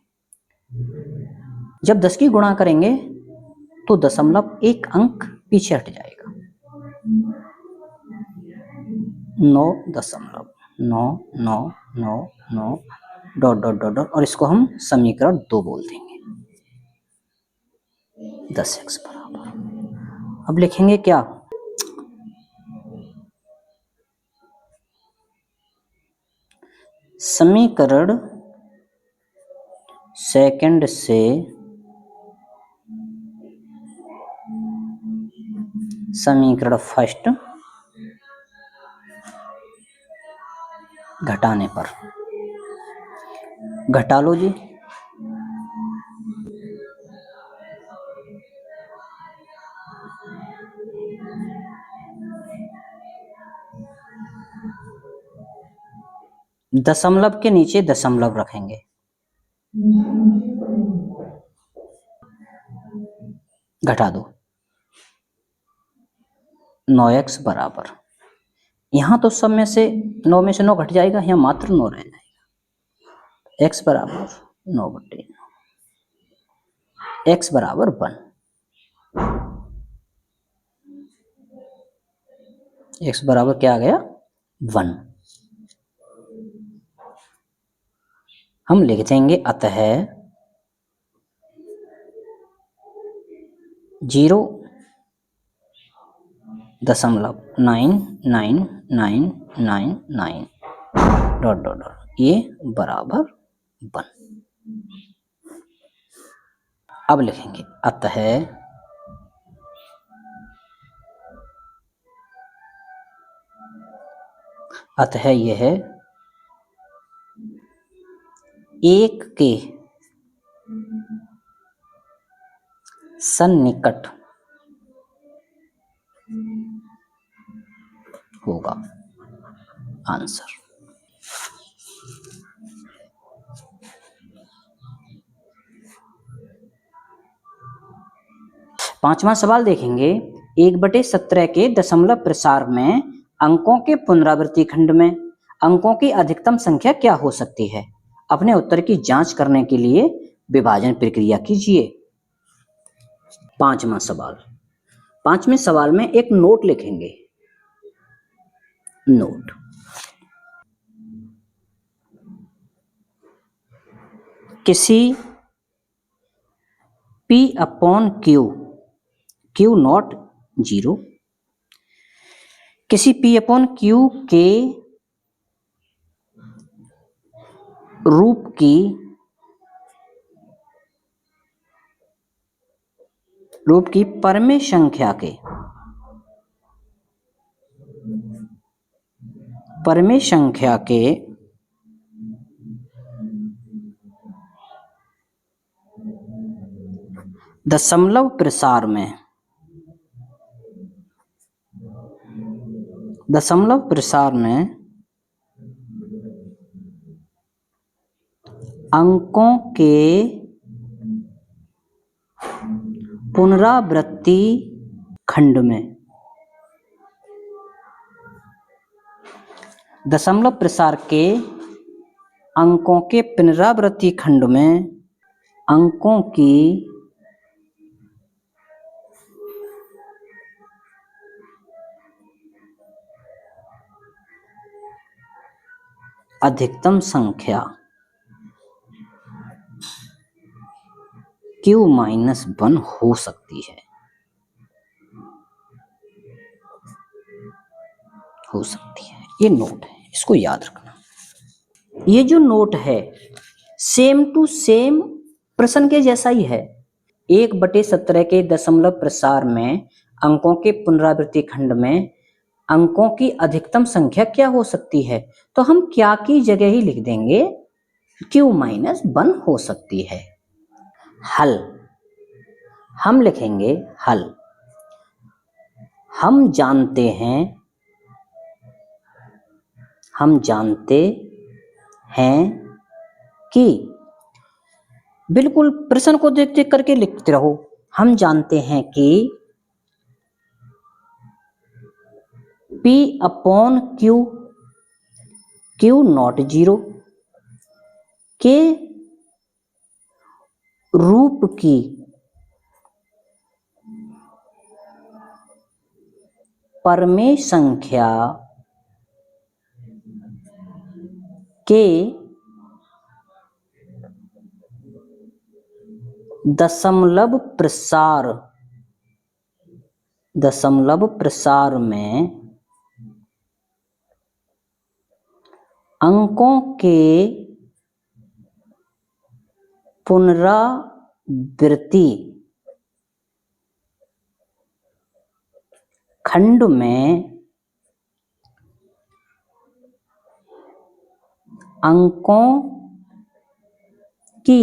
जब 10 की गुणा करेंगे तो 1 अंक पीछे हट जाएगा। 9.9999 डॉट डॉट डॉट डॉट, और इसको हम समीकरण 2 बोल देंगे। 10x बराबर, अब लिखेंगे क्या? समीकरण सेकंड से समीकरण फर्स्ट घटाने पर, घटा लो जी। दशमलव के नीचे दशमलव रखेंगे। घटा दो। 9x बराबर, यहां तो सब में से 9 में से 9 घट जाएगा, यहां मात्र 9 रह जाएगा। x बराबर 9/9, x बराबर 1, x बराबर क्या आ गया? 1। हम लिख देंगे अतः 0.99999 डॉट डॉट डॉट, ये बराबर 1। अब लिखेंगे अतः यह 1 के सन्निकट होगा। आंसर। पांचवा सवाल देखेंगे। 1/17 के दशमलव प्रसार में अंकों के पुनरावृत्ति खंड में अंकों की अधिकतम संख्या क्या हो सकती है? अपने उत्तर की जांच करने के लिए विभाजन प्रक्रिया कीजिए। पांचवा सवाल, पांचवें सवाल में एक नोट लिखेंगे। नोट, किसी P/Q, Q नॉट 0, किसी P/Q के रूप की परमेय संख्या के दशमलव प्रसार में अंकों के पुनरावृत्ति खंड में दशमलव प्रसार के अंकों के पुनरावृत्ति खंड में अंकों की अधिकतम संख्या Q-1 हो सकती है, ये नोट है, इसको याद रखना। ये जो नोट है सेम टू सेम प्रश्न के जैसा ही है। 1/17 के दशमलव प्रसार में अंकों के पुनरावृत्ति खंड में अंकों की अधिकतम संख्या क्या हो सकती है, तो हम क्या की जगह ही लिख देंगे Q-1 हो सकती है। हल हम लिखेंगे हल। हम जानते हैं कि, बिल्कुल प्रश्न को देख देख करके लिखते रहो। हम जानते हैं कि P/Q Q0 के रूप की परमेय संख्या के दशमलव प्रसार में अंकों के पुनरावृत्ति खंड में अंकों की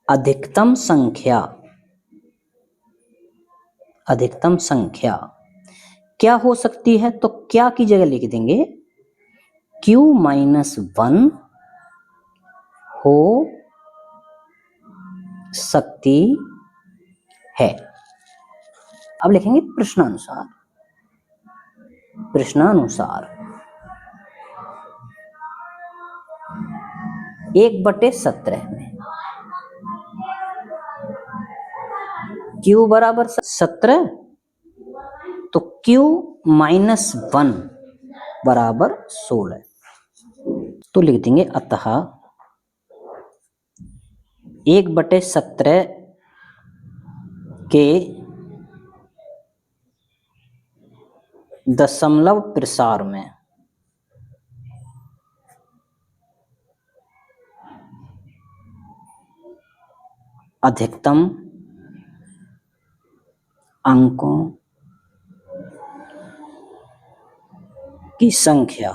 अधिकतम संख्या क्या हो सकती है, तो क्या की जगह लिख देंगे Q-1 हो सकती है। अब लिखेंगे प्रश्नानुसार। 1/17 में Q बराबर 17, तो Q-1 बराबर 16, तो लिख देंगे अतः 1/17 के दशमलव प्रसार में अधिकतम अंकों की संख्या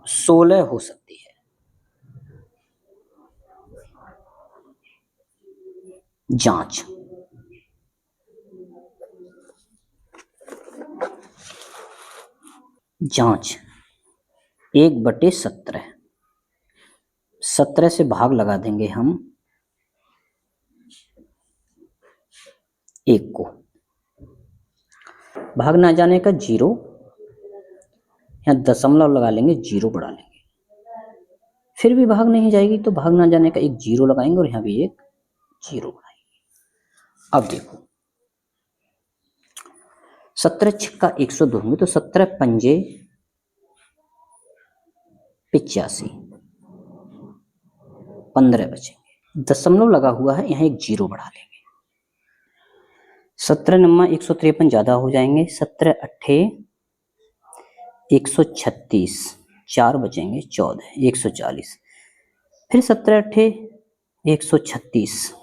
16 हो सकती है। जांच 1/17, 17 से भाग लगा देंगे हम 1 को, भाग ना जाने का 0, यहाँ दशमलव लगा लेंगे, 0 बढ़ा लेंगे, फिर भी भाग नहीं जाएगी तो भाग ना जाने का एक 0 लगाएंगे और यहाँ भी एक 0 बढ़ाएंगे। अब देखो 17 छिक्का 102 होंगे, तो 17 पंजे 85, 15 बचेंगे। दशमलव लगा हुआ है, यहाँ एक 0 बढ़ा लेंगे। 17 नम्मा 153 ज्यादा हो जाएंगे, 17 अट्ठे 136, 4 बचेंगे 14, 140, फिर 17 अट्ठे 136,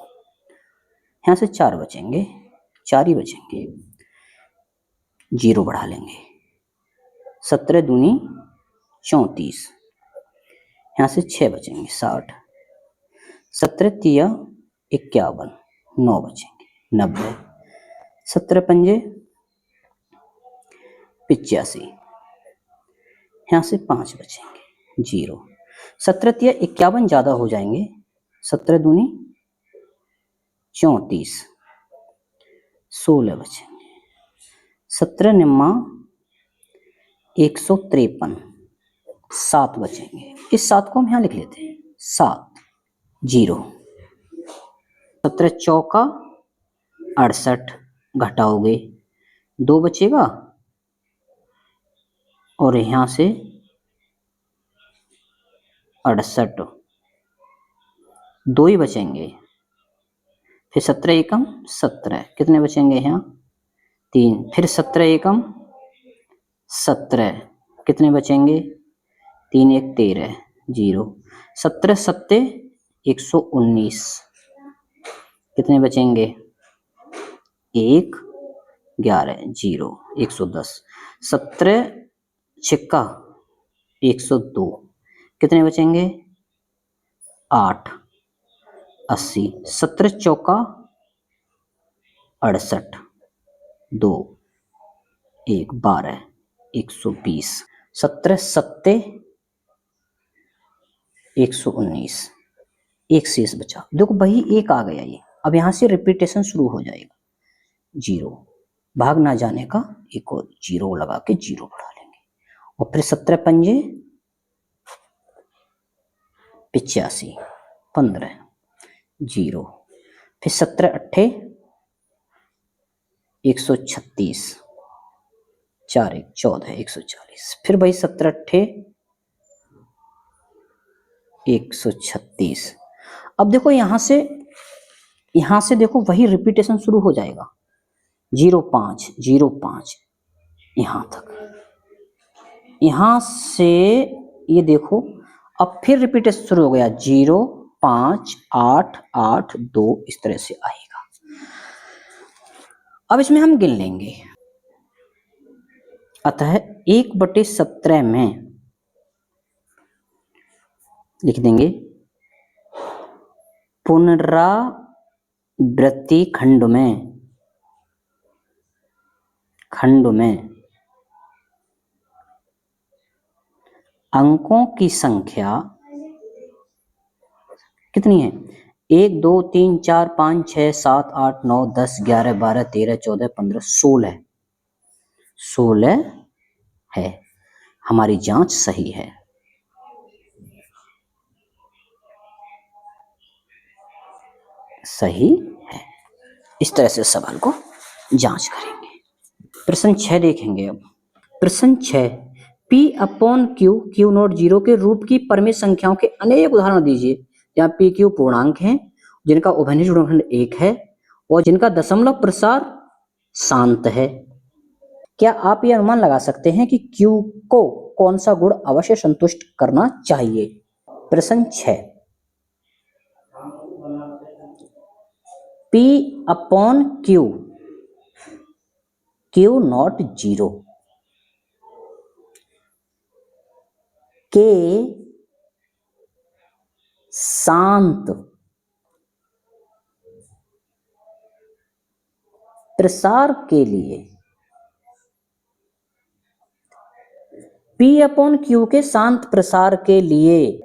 यहाँ से 4 बचेंगे, 4 ही बचेंगे, 0 बढ़ा लेंगे। 17 दूनी 34, यहाँ से 6 बचेंगे 60, 17 तिया 51, 9 बचेंगे 90, 17 पंजे 85, यहाँ से 5 बचेंगे 0, 17 तिया 51 ज्यादा हो जाएंगे, 17 दूनी 34, 16 बचेंगे। 17 निम्मा 153, 7 बचेंगे। इस 7 को हम यहाँ लिख लेते हैं, 7 0। 17 चौका 68, घटाओगे 2 बचेगा और यहाँ से 68, 2 ही बचेंगे। फिर 17 एकम 17, कितने बचेंगे यहाँ 3। फिर 17 एकम 17, कितने बचेंगे 3 1 13 0। 17 सत्ते 119, कितने बचेंगे 1 11 0 110। 17 छिक्का 102, कितने बचेंगे 8 80। 17 चौका 68, 2 1 12 120। 17 सत्ते 119, एक शेष बचा। देखो वही एक आ गया ये। अब यहां से रिपीटेशन शुरू हो जाएगा। 0 भाग ना जाने का एक और 0 लगा के 0 बढ़ा लेंगे। और फिर 17 पंजे 85, 15 0। फिर 17 अट्ठे 136, 4 1 14 140। फिर भाई 17 अट्ठे 136। अब देखो यहां से देखो वही रिपीटेशन शुरू हो जाएगा। 05 05 यहां तक। यहां से ये देखो अब फिर रिपीटेशन शुरू हो गया। 0 5 8 8 2 इस तरह से आएगा। अब इसमें हम गिन लेंगे। अतः 1/17 में लिख देंगे पुनरावृत्ति खंड में अंकों की संख्या कितनी है 1 2 3 4 5 6 7 8 9 10 11 12 13 14 15 16 है। हमारी जांच सही है। सही है। इस तरह से सवाल को जांच करेंगे। प्रश्न 6 देखेंगे। अब प्रश्न 6, P अपॉन Q नॉट 0 के रूप की परमेय संख्याओं के अनेक उदाहरण दीजिए जहाँ P Q पूर्णांक हैं, जिनका उभयनिष्ठ गुणनखंड 1 है और जिनका दशमलव प्रसार शांत है। क्या आप यह अनुमान लगा सकते हैं कि Q को कौन सा गुण अवश्य संतुष्ट करना चाहिए? प्रश्न 6, P अपॉन Q नॉट 0 के शांत प्रसार के लिए P अपॉन Q के शांत प्रसार के लिए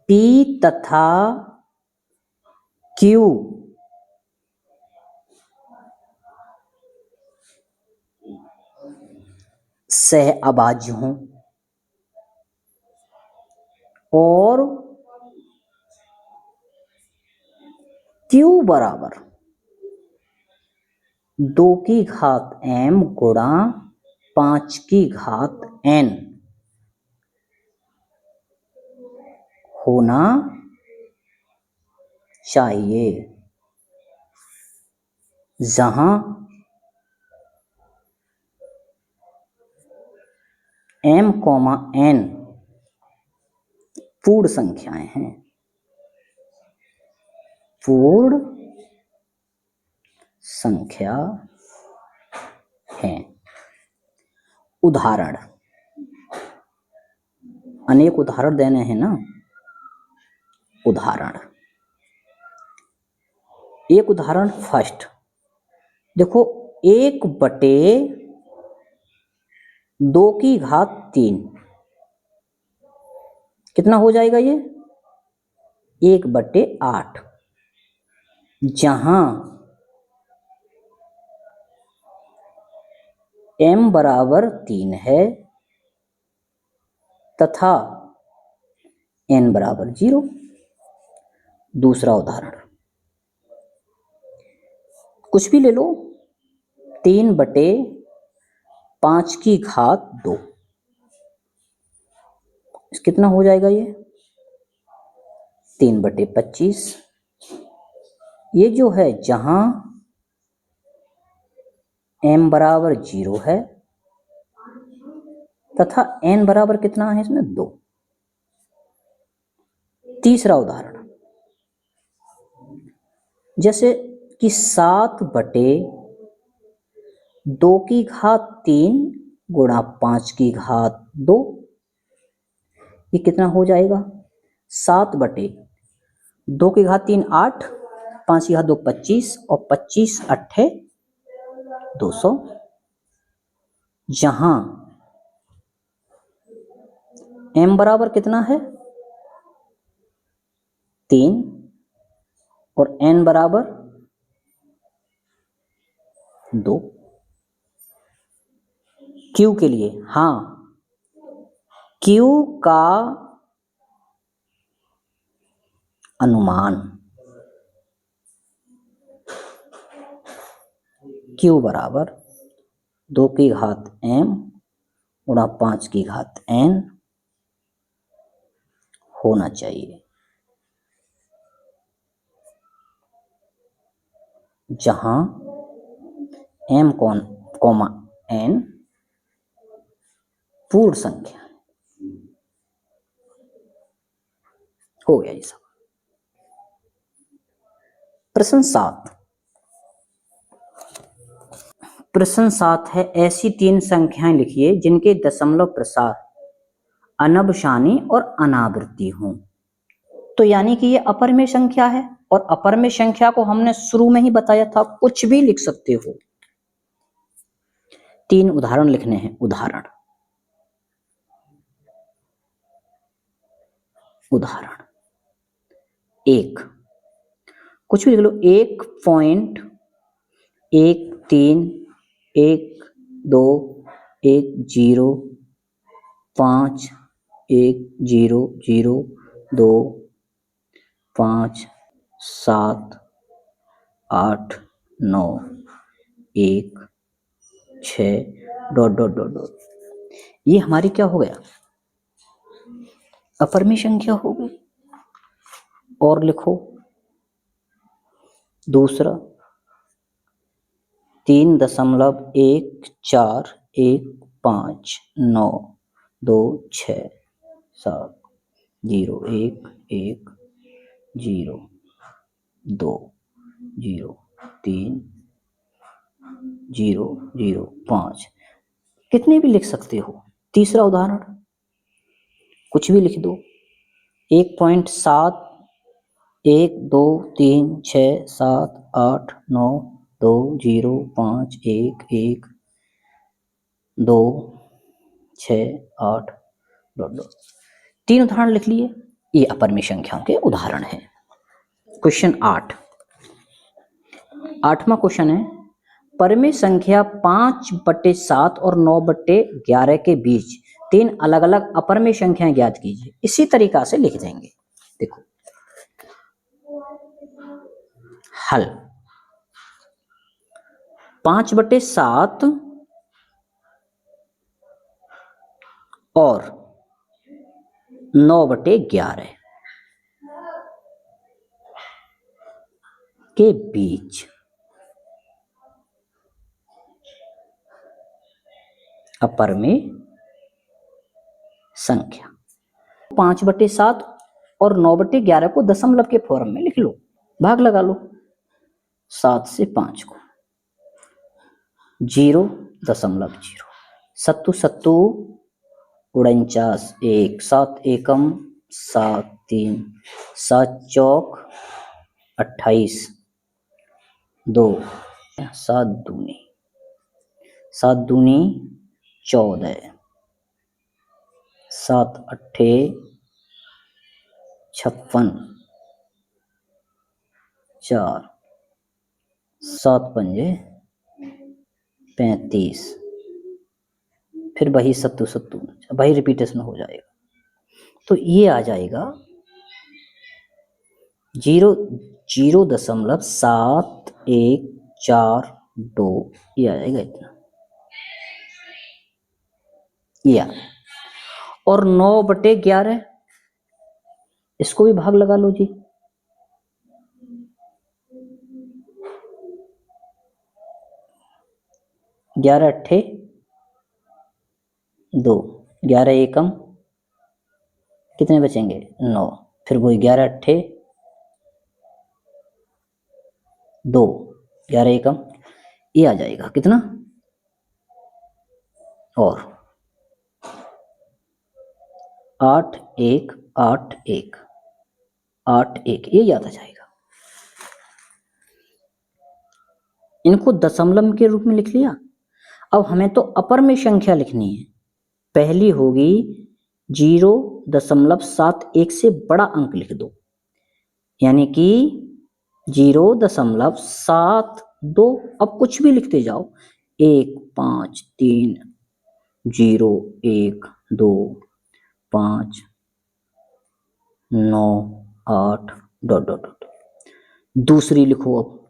P तथा Q सह अभाज्य हों और Q बराबर 2 की घात m गुणा 5 की घात n होना चाहिए, जहां m, n पूर्ण संख्याएं हैं। पूर्ण संख्या है। उदाहरण, अनेक उदाहरण देने हैं ना। उदाहरण, एक उदाहरण फर्स्ट देखो 1/2 की घात 3 कितना हो जाएगा ये 1/8, जहां m बराबर 3 है तथा n बराबर 0। दूसरा उदाहरण, कुछ भी ले लो, 3/5 की घात 2, कितना हो जाएगा ये? 3/25। ये जो है जहां m बराबर 0 है तथा n बराबर कितना है इसमें? 2। तीसरा उदाहरण, जैसे कि 7/2 की घात 3 गुणा 5 की घात 2, ये कितना हो जाएगा? 7/2 की घात 3 8, 5 की घात 2 25 और 25 अट्ठे 200। जहां m बराबर कितना है? 3 और n बराबर 2। Q के लिए, हाँ, Q का अनुमान, Q बराबर 2 की घात m गुणा 5 की घात n होना चाहिए, जहां m कॉमा n पूर्ण संख्या हो गया। ये सब प्रश्न 7। प्रश्न 7 है, ऐसी 3 संख्याएं लिखिए जिनके दशमलव प्रसार अनबशानी और अनावृत्ति हों। तो यानी कि ये अपरमेय संख्या है और अपरमेय संख्या को हमने शुरू में ही बताया था, कुछ भी लिख सकते हो। 3 उदाहरण लिखने हैं। उदाहरण 1, कुछ भी लिख लो। 1, 2, 1, 0, 5, 1, 0, 2, 5, 7, 8, 9, 1, 6 ... ये हमारी क्या हो गया? अपरमेय संख्या हो गई। और लिखो दूसरा 3.14192.6 कितने भी लिख सकते हो। तीसरा उदाहरण कुछ भी लिख दो। 1.7 1 2 3 6 7 8 9 2 0 5 1 1 2 6 8 2। 3 उदाहरण लिख लिए। ये अपरमेय संख्याओं के उदाहरण हैं। क्वेश्चन 8, 8वां क्वेश्चन है, परमेय संख्या 5/7 और 9/11 के बीच 3 अलग अलग अपरमेय संख्याएं ज्ञात कीजिए। इसी तरीका से लिख देंगे। देखो हल, 5/7 और 9/11 के बीच अपरमेय संख्या 5/7 और 9/11 को दशमलव के फॉर्म में लिख लो, भाग लगा लो 7 से 5 को। 0.0 सत्तू सत्तू 49 1 7 एकम 7 3 7 चौक 28 2 7 दूनी 14 7 अट्ठे 56 4 7 पंजे 35 फिर वही सत्तू सत्तू, वही रिपीटेशन हो जाएगा। तो ये आ जाएगा 0.7142, ये आ जाएगा इतना, ये आ। और 9/11 इसको भी भाग लगा लो जी। 11 अट्ठे 2, 11 एकम कितने बचेंगे 9, फिर वही 11 अट्ठे 2, 11 एकम ये आ जाएगा कितना, और 8 1 8 1 8 1, ये याद आ जाएगा। इनको दशमलव के रूप में लिख लिया। अब हमें तो अपर में संख्या लिखनी है। पहली होगी 0.71 से बड़ा अंक लिख दो, यानी कि 0.72। अब कुछ भी लिखते जाओ, 1 5 3 0 1 2 5 9 8 डॉट डॉट डॉट। दूसरी लिखो अब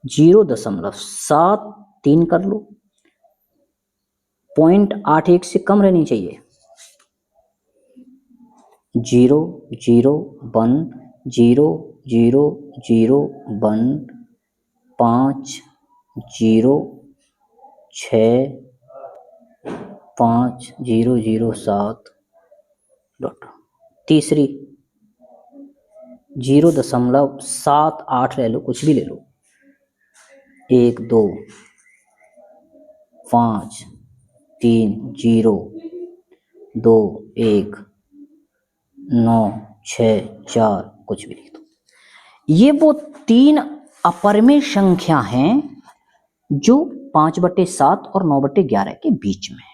0.73 कर लो, 0.81 से कम रहनी चाहिए। 0 0 1 0 0 0 1 5 0 6 5 0 0 7 डॉट। तीसरी 0.78 ले लो, कुछ भी ले लो, 1 2 5 3 0 2 1 9 6 4, कुछ भी लिख दो। ये वो 3 अपरिमेय संख्या हैं जो 5/7 और 9/11 के बीच में है।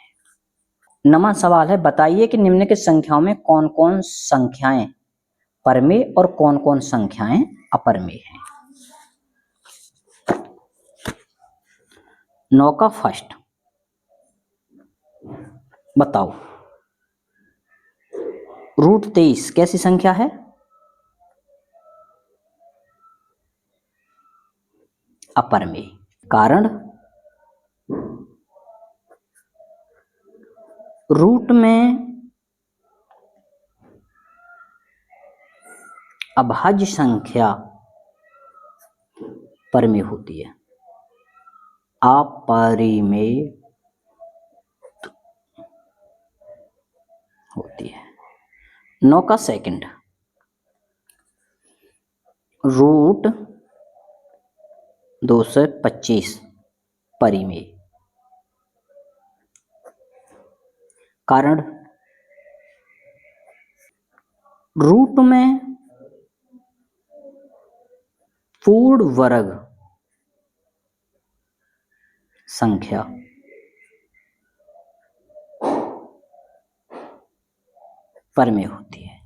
नवा सवाल है, बताइए कि निम्नलिखित संख्याओं में कौन कौन संख्याएं परमेय और कौन कौन संख्याएं अपरमेय हैं। 9 का फर्स्ट बताओ, √23 कैसी संख्या है, अपरमेय। कारण रूट में अभाज्य संख्या परमेय होती है, अपरिमेय होती है। 9 का सेकंड, √225 परिमेय। कारण रूट में पूर्ण वर्ग संख्या परमेय होती है।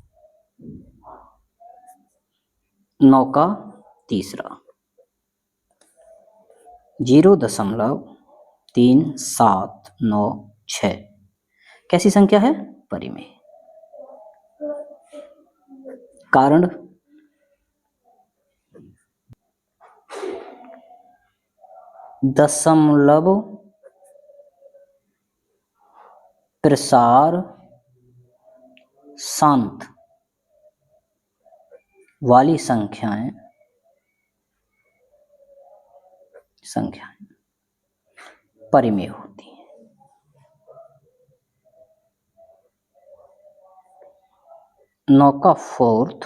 9 का तीसरा 0.3796 कैसी संख्या है, परिमेय। कारण दशमलव प्रसार शांत वाली संख्याएं परिमेय होती हैं। 9 का फोर्थ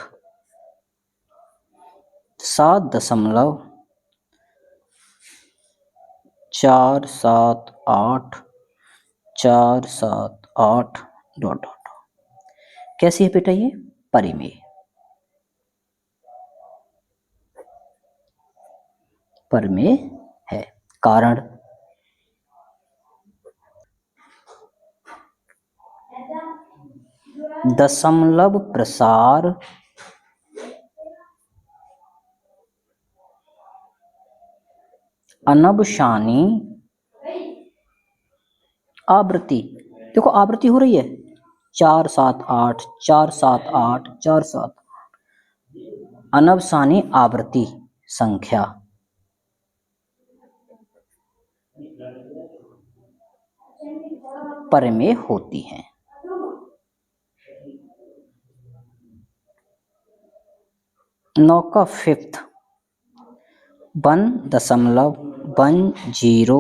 7.478 डॉट डॉट कैसी है बेटा, ये परिमेय। परिमेय है। कारण दशमलव प्रसार अनबशानी आवृत्ति, देखो आवृत्ति हो रही है 478 478 478, अनवसानी आवृत्ति संख्या परिमेय होती है। नौ का फिफ्थ 1.10100 100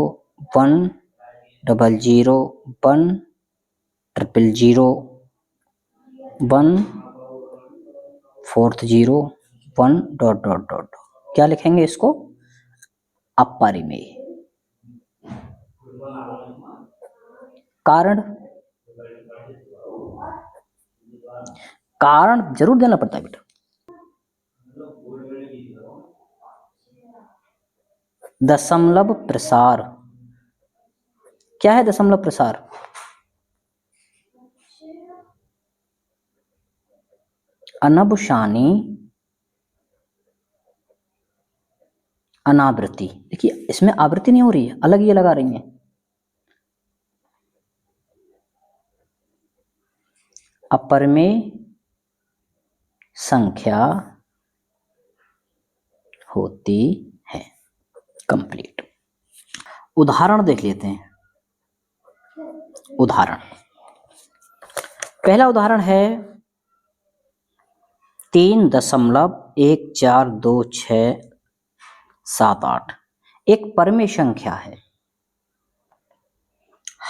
140 1 डॉट डॉट डॉट, क्या लिखेंगे इसको? अपरिमेय। कारण, कारण जरूर देना पड़ता है बेटा। दशमलव प्रसार, क्या है दशमलव प्रसार? अनवसानी अनावृत्ति। देखिए इसमें आवृत्ति नहीं हो रही है, अलग ये लगा रही है। अपरिमेय संख्या होती है। कंप्लीट। उदाहरण देख लेते हैं। उदाहरण, पहला उदाहरण है 3.142678, एक परिमेय संख्या है।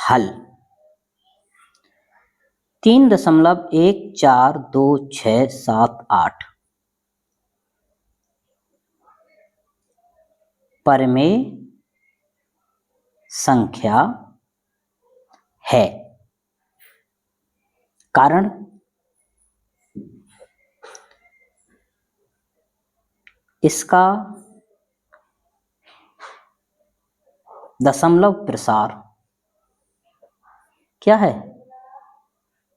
हल 3.142678 परिमेय संख्या है। कारण, इसका दशमलव प्रसार क्या है?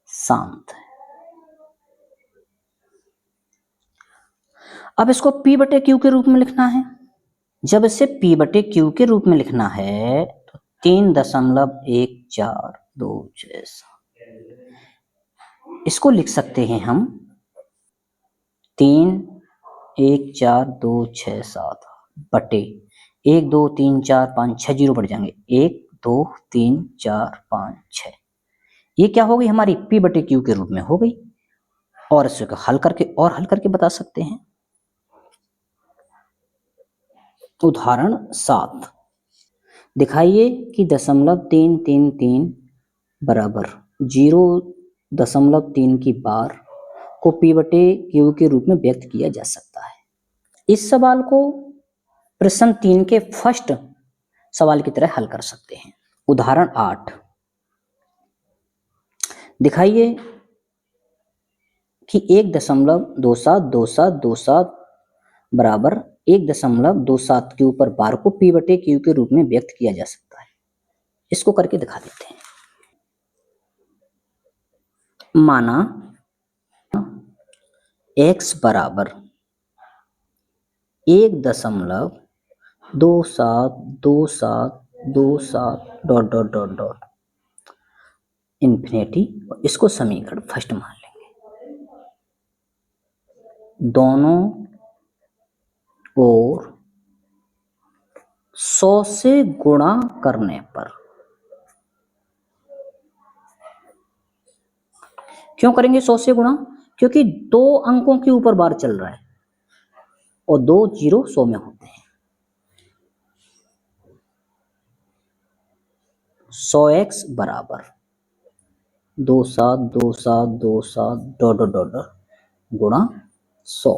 शांत है। अब इसको P बटे Q के रूप में लिखना है। जब इसे P बटे Q के रूप में लिखना है तो 3.1426, इसको लिख सकते हैं हम 3.14267 बटे 1 2 3 4 5 6 जीरो बढ़ जाएंगे 1 2 3 4 5 6। ये क्या हो गई हमारी? P बटे Q के रूप में हो गई। और इसे हल करके बता सकते हैं। उदाहरण 7, दिखाइए कि 0.333 बराबर 0.3 की बार को P बटे Q के रूप में व्यक्त किया जा सकता है। इस सवाल को प्रश्न 3 के फर्स्ट सवाल की तरह हल कर सकते हैं। उदाहरण 8, दिखाइए कि 1.272727 बराबर 1.27 के ऊपर बार को P बटे Q के रूप में व्यक्त किया जा सकता है। इसको करके दिखा देते हैं। माना x बराबर 1.272727 dot dot dot dot infinity, इसको समीकरण फर्स्ट मान लेंगे। दोनों ओर 100 से गुणा करने पर, क्यों करेंगे 100 से गुणा? क्योंकि 2 अंकों के ऊपर बार चल रहा है और 2 जीरो 100 में होते हैं। 100x बराबर 272727 डॉट डॉट डॉट गुणा 100।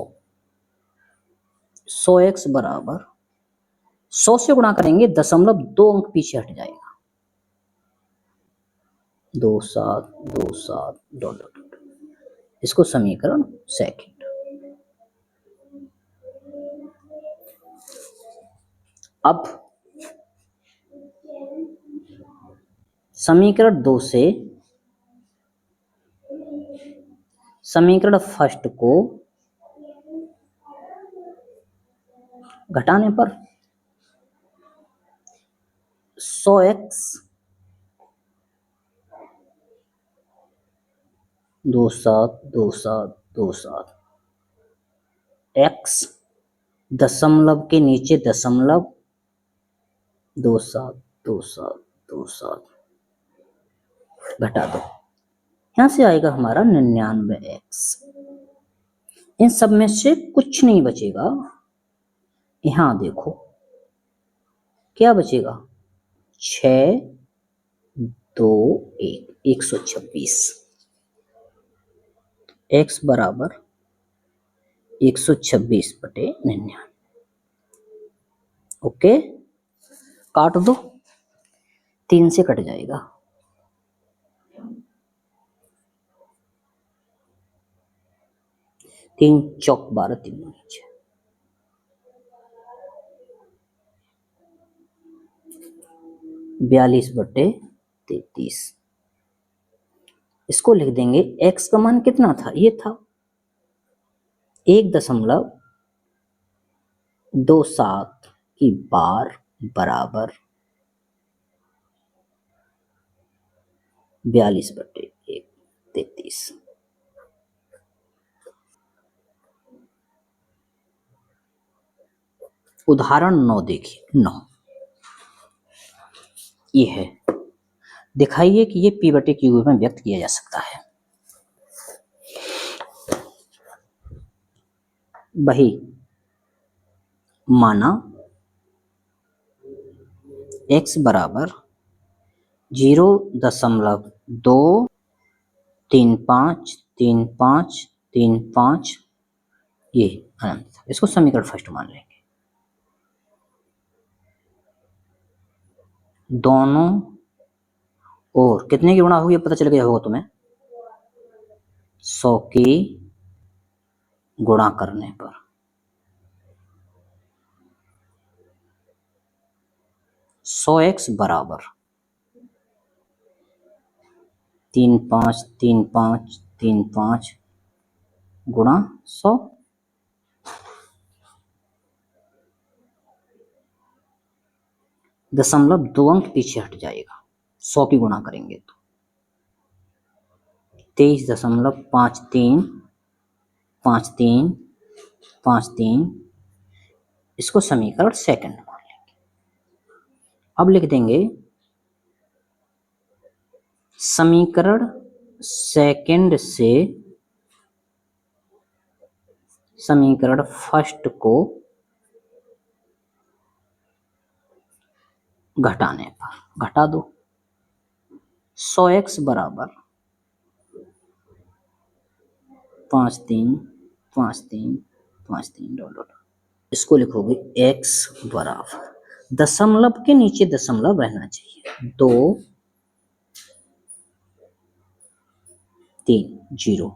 100x बराबर 100 से गुणा करेंगे 0.2 अंक पीछे हट जाएगा 2727 डॉट डॉट डॉट, इसको समीकरण सेकंड। अब समीकरण 2 से समीकरण फर्स्ट को घटाने पर 100x 272727 x दशमलव के नीचे दशमलव 272727 घटा दो, यहां से आएगा हमारा 99x। इन सब में से कुछ नहीं बचेगा, यहां देखो क्या बचेगा, 621 126 x बराबर 126/99। ओके, काट दो, 3 से कट जाएगा, 3 चौक 12 3 नीचे, 42/33। इसको लिख देंगे, x का मान कितना था, ये था 1.27 की बार बराबर 42/33। उदाहरण 9 देखिए, 9 ये है, दिखाइए कि ये p/q में व्यक्त किया जा सकता है। वही माना x बराबर 0.2353535 ये अनंत, इसको समीकरण फर्स्ट मान लेंगे। दोनों और कितने की गुणा होगी पता चल गया होगा तुम्हें, 100 की गुणा करने पर 100x बराबर 353535 गुणा 100, दशमलव 2 अंक पीछे हट जाएगा, 100 की गुणा करेंगे तो 23.535353, इसको समीकरण सेकंड मान लेंगे। अब लिख देंगे समीकरण सेकंड से समीकरण फर्स्ट को घटाने पर, घटा दो, 100x बराबर 535353 इसको लिखोगे x बराबर, दशमलव के नीचे दशमलव रहना चाहिए, 2 3 0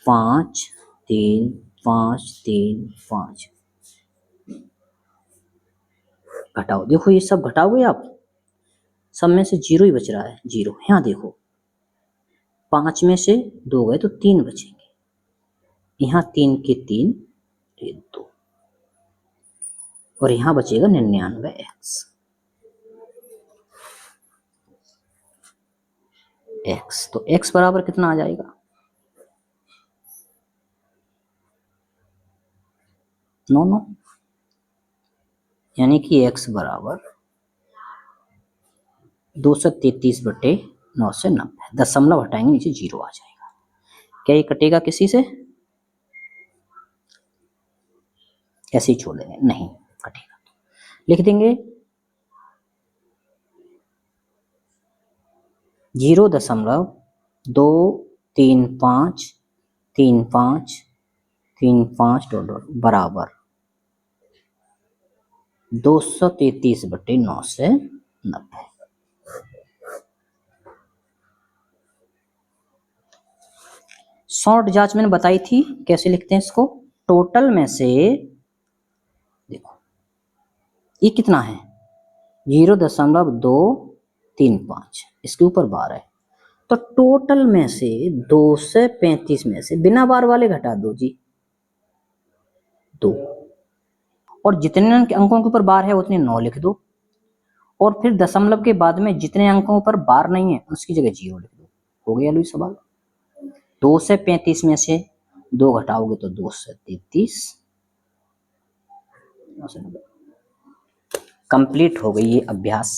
5 3 5 3 5 घटाओ, देखो ये सब घटाओगे आप, सब में से 0 ही बच रहा है, 0। यहाँ देखो 5 में से 2 गए तो 3 बचेंगे, यहाँ 3 के 3 ये 2, और यहाँ बचेगा 99x। x तो x बराबर कितना आ जाएगा, 9, यानी कि x बराबर 233/9 से 90, दशमलव हटाएंगे नीचे 0 आ जाएगा। क्या ये कटेगा किसी से, ऐसे ही छोड़ देंगे, नहीं कटेगा, लिख देंगे 0.2353535 बराबर 233/9 से 90। शॉर्ट जांच मैंने बताई थी, कैसे लिखते हैं इसको, टोटल में से देखो ये कितना है 0.235, इसके ऊपर बार है, तो टोटल में से 235 में से बिना बार वाले घटा दो जी, 2, और जितने अंकों के ऊपर बार है उतने 9 लिख दो, और फिर दशमलव के बाद में जितने अंकों पर बार नहीं है उसकी जगह 0 लिख दो, हो गया लुई सवाल। 2 से 35 में से 2 घटाओगे तो 2 से 33। कंप्लीट हो गई ये अभ्यास।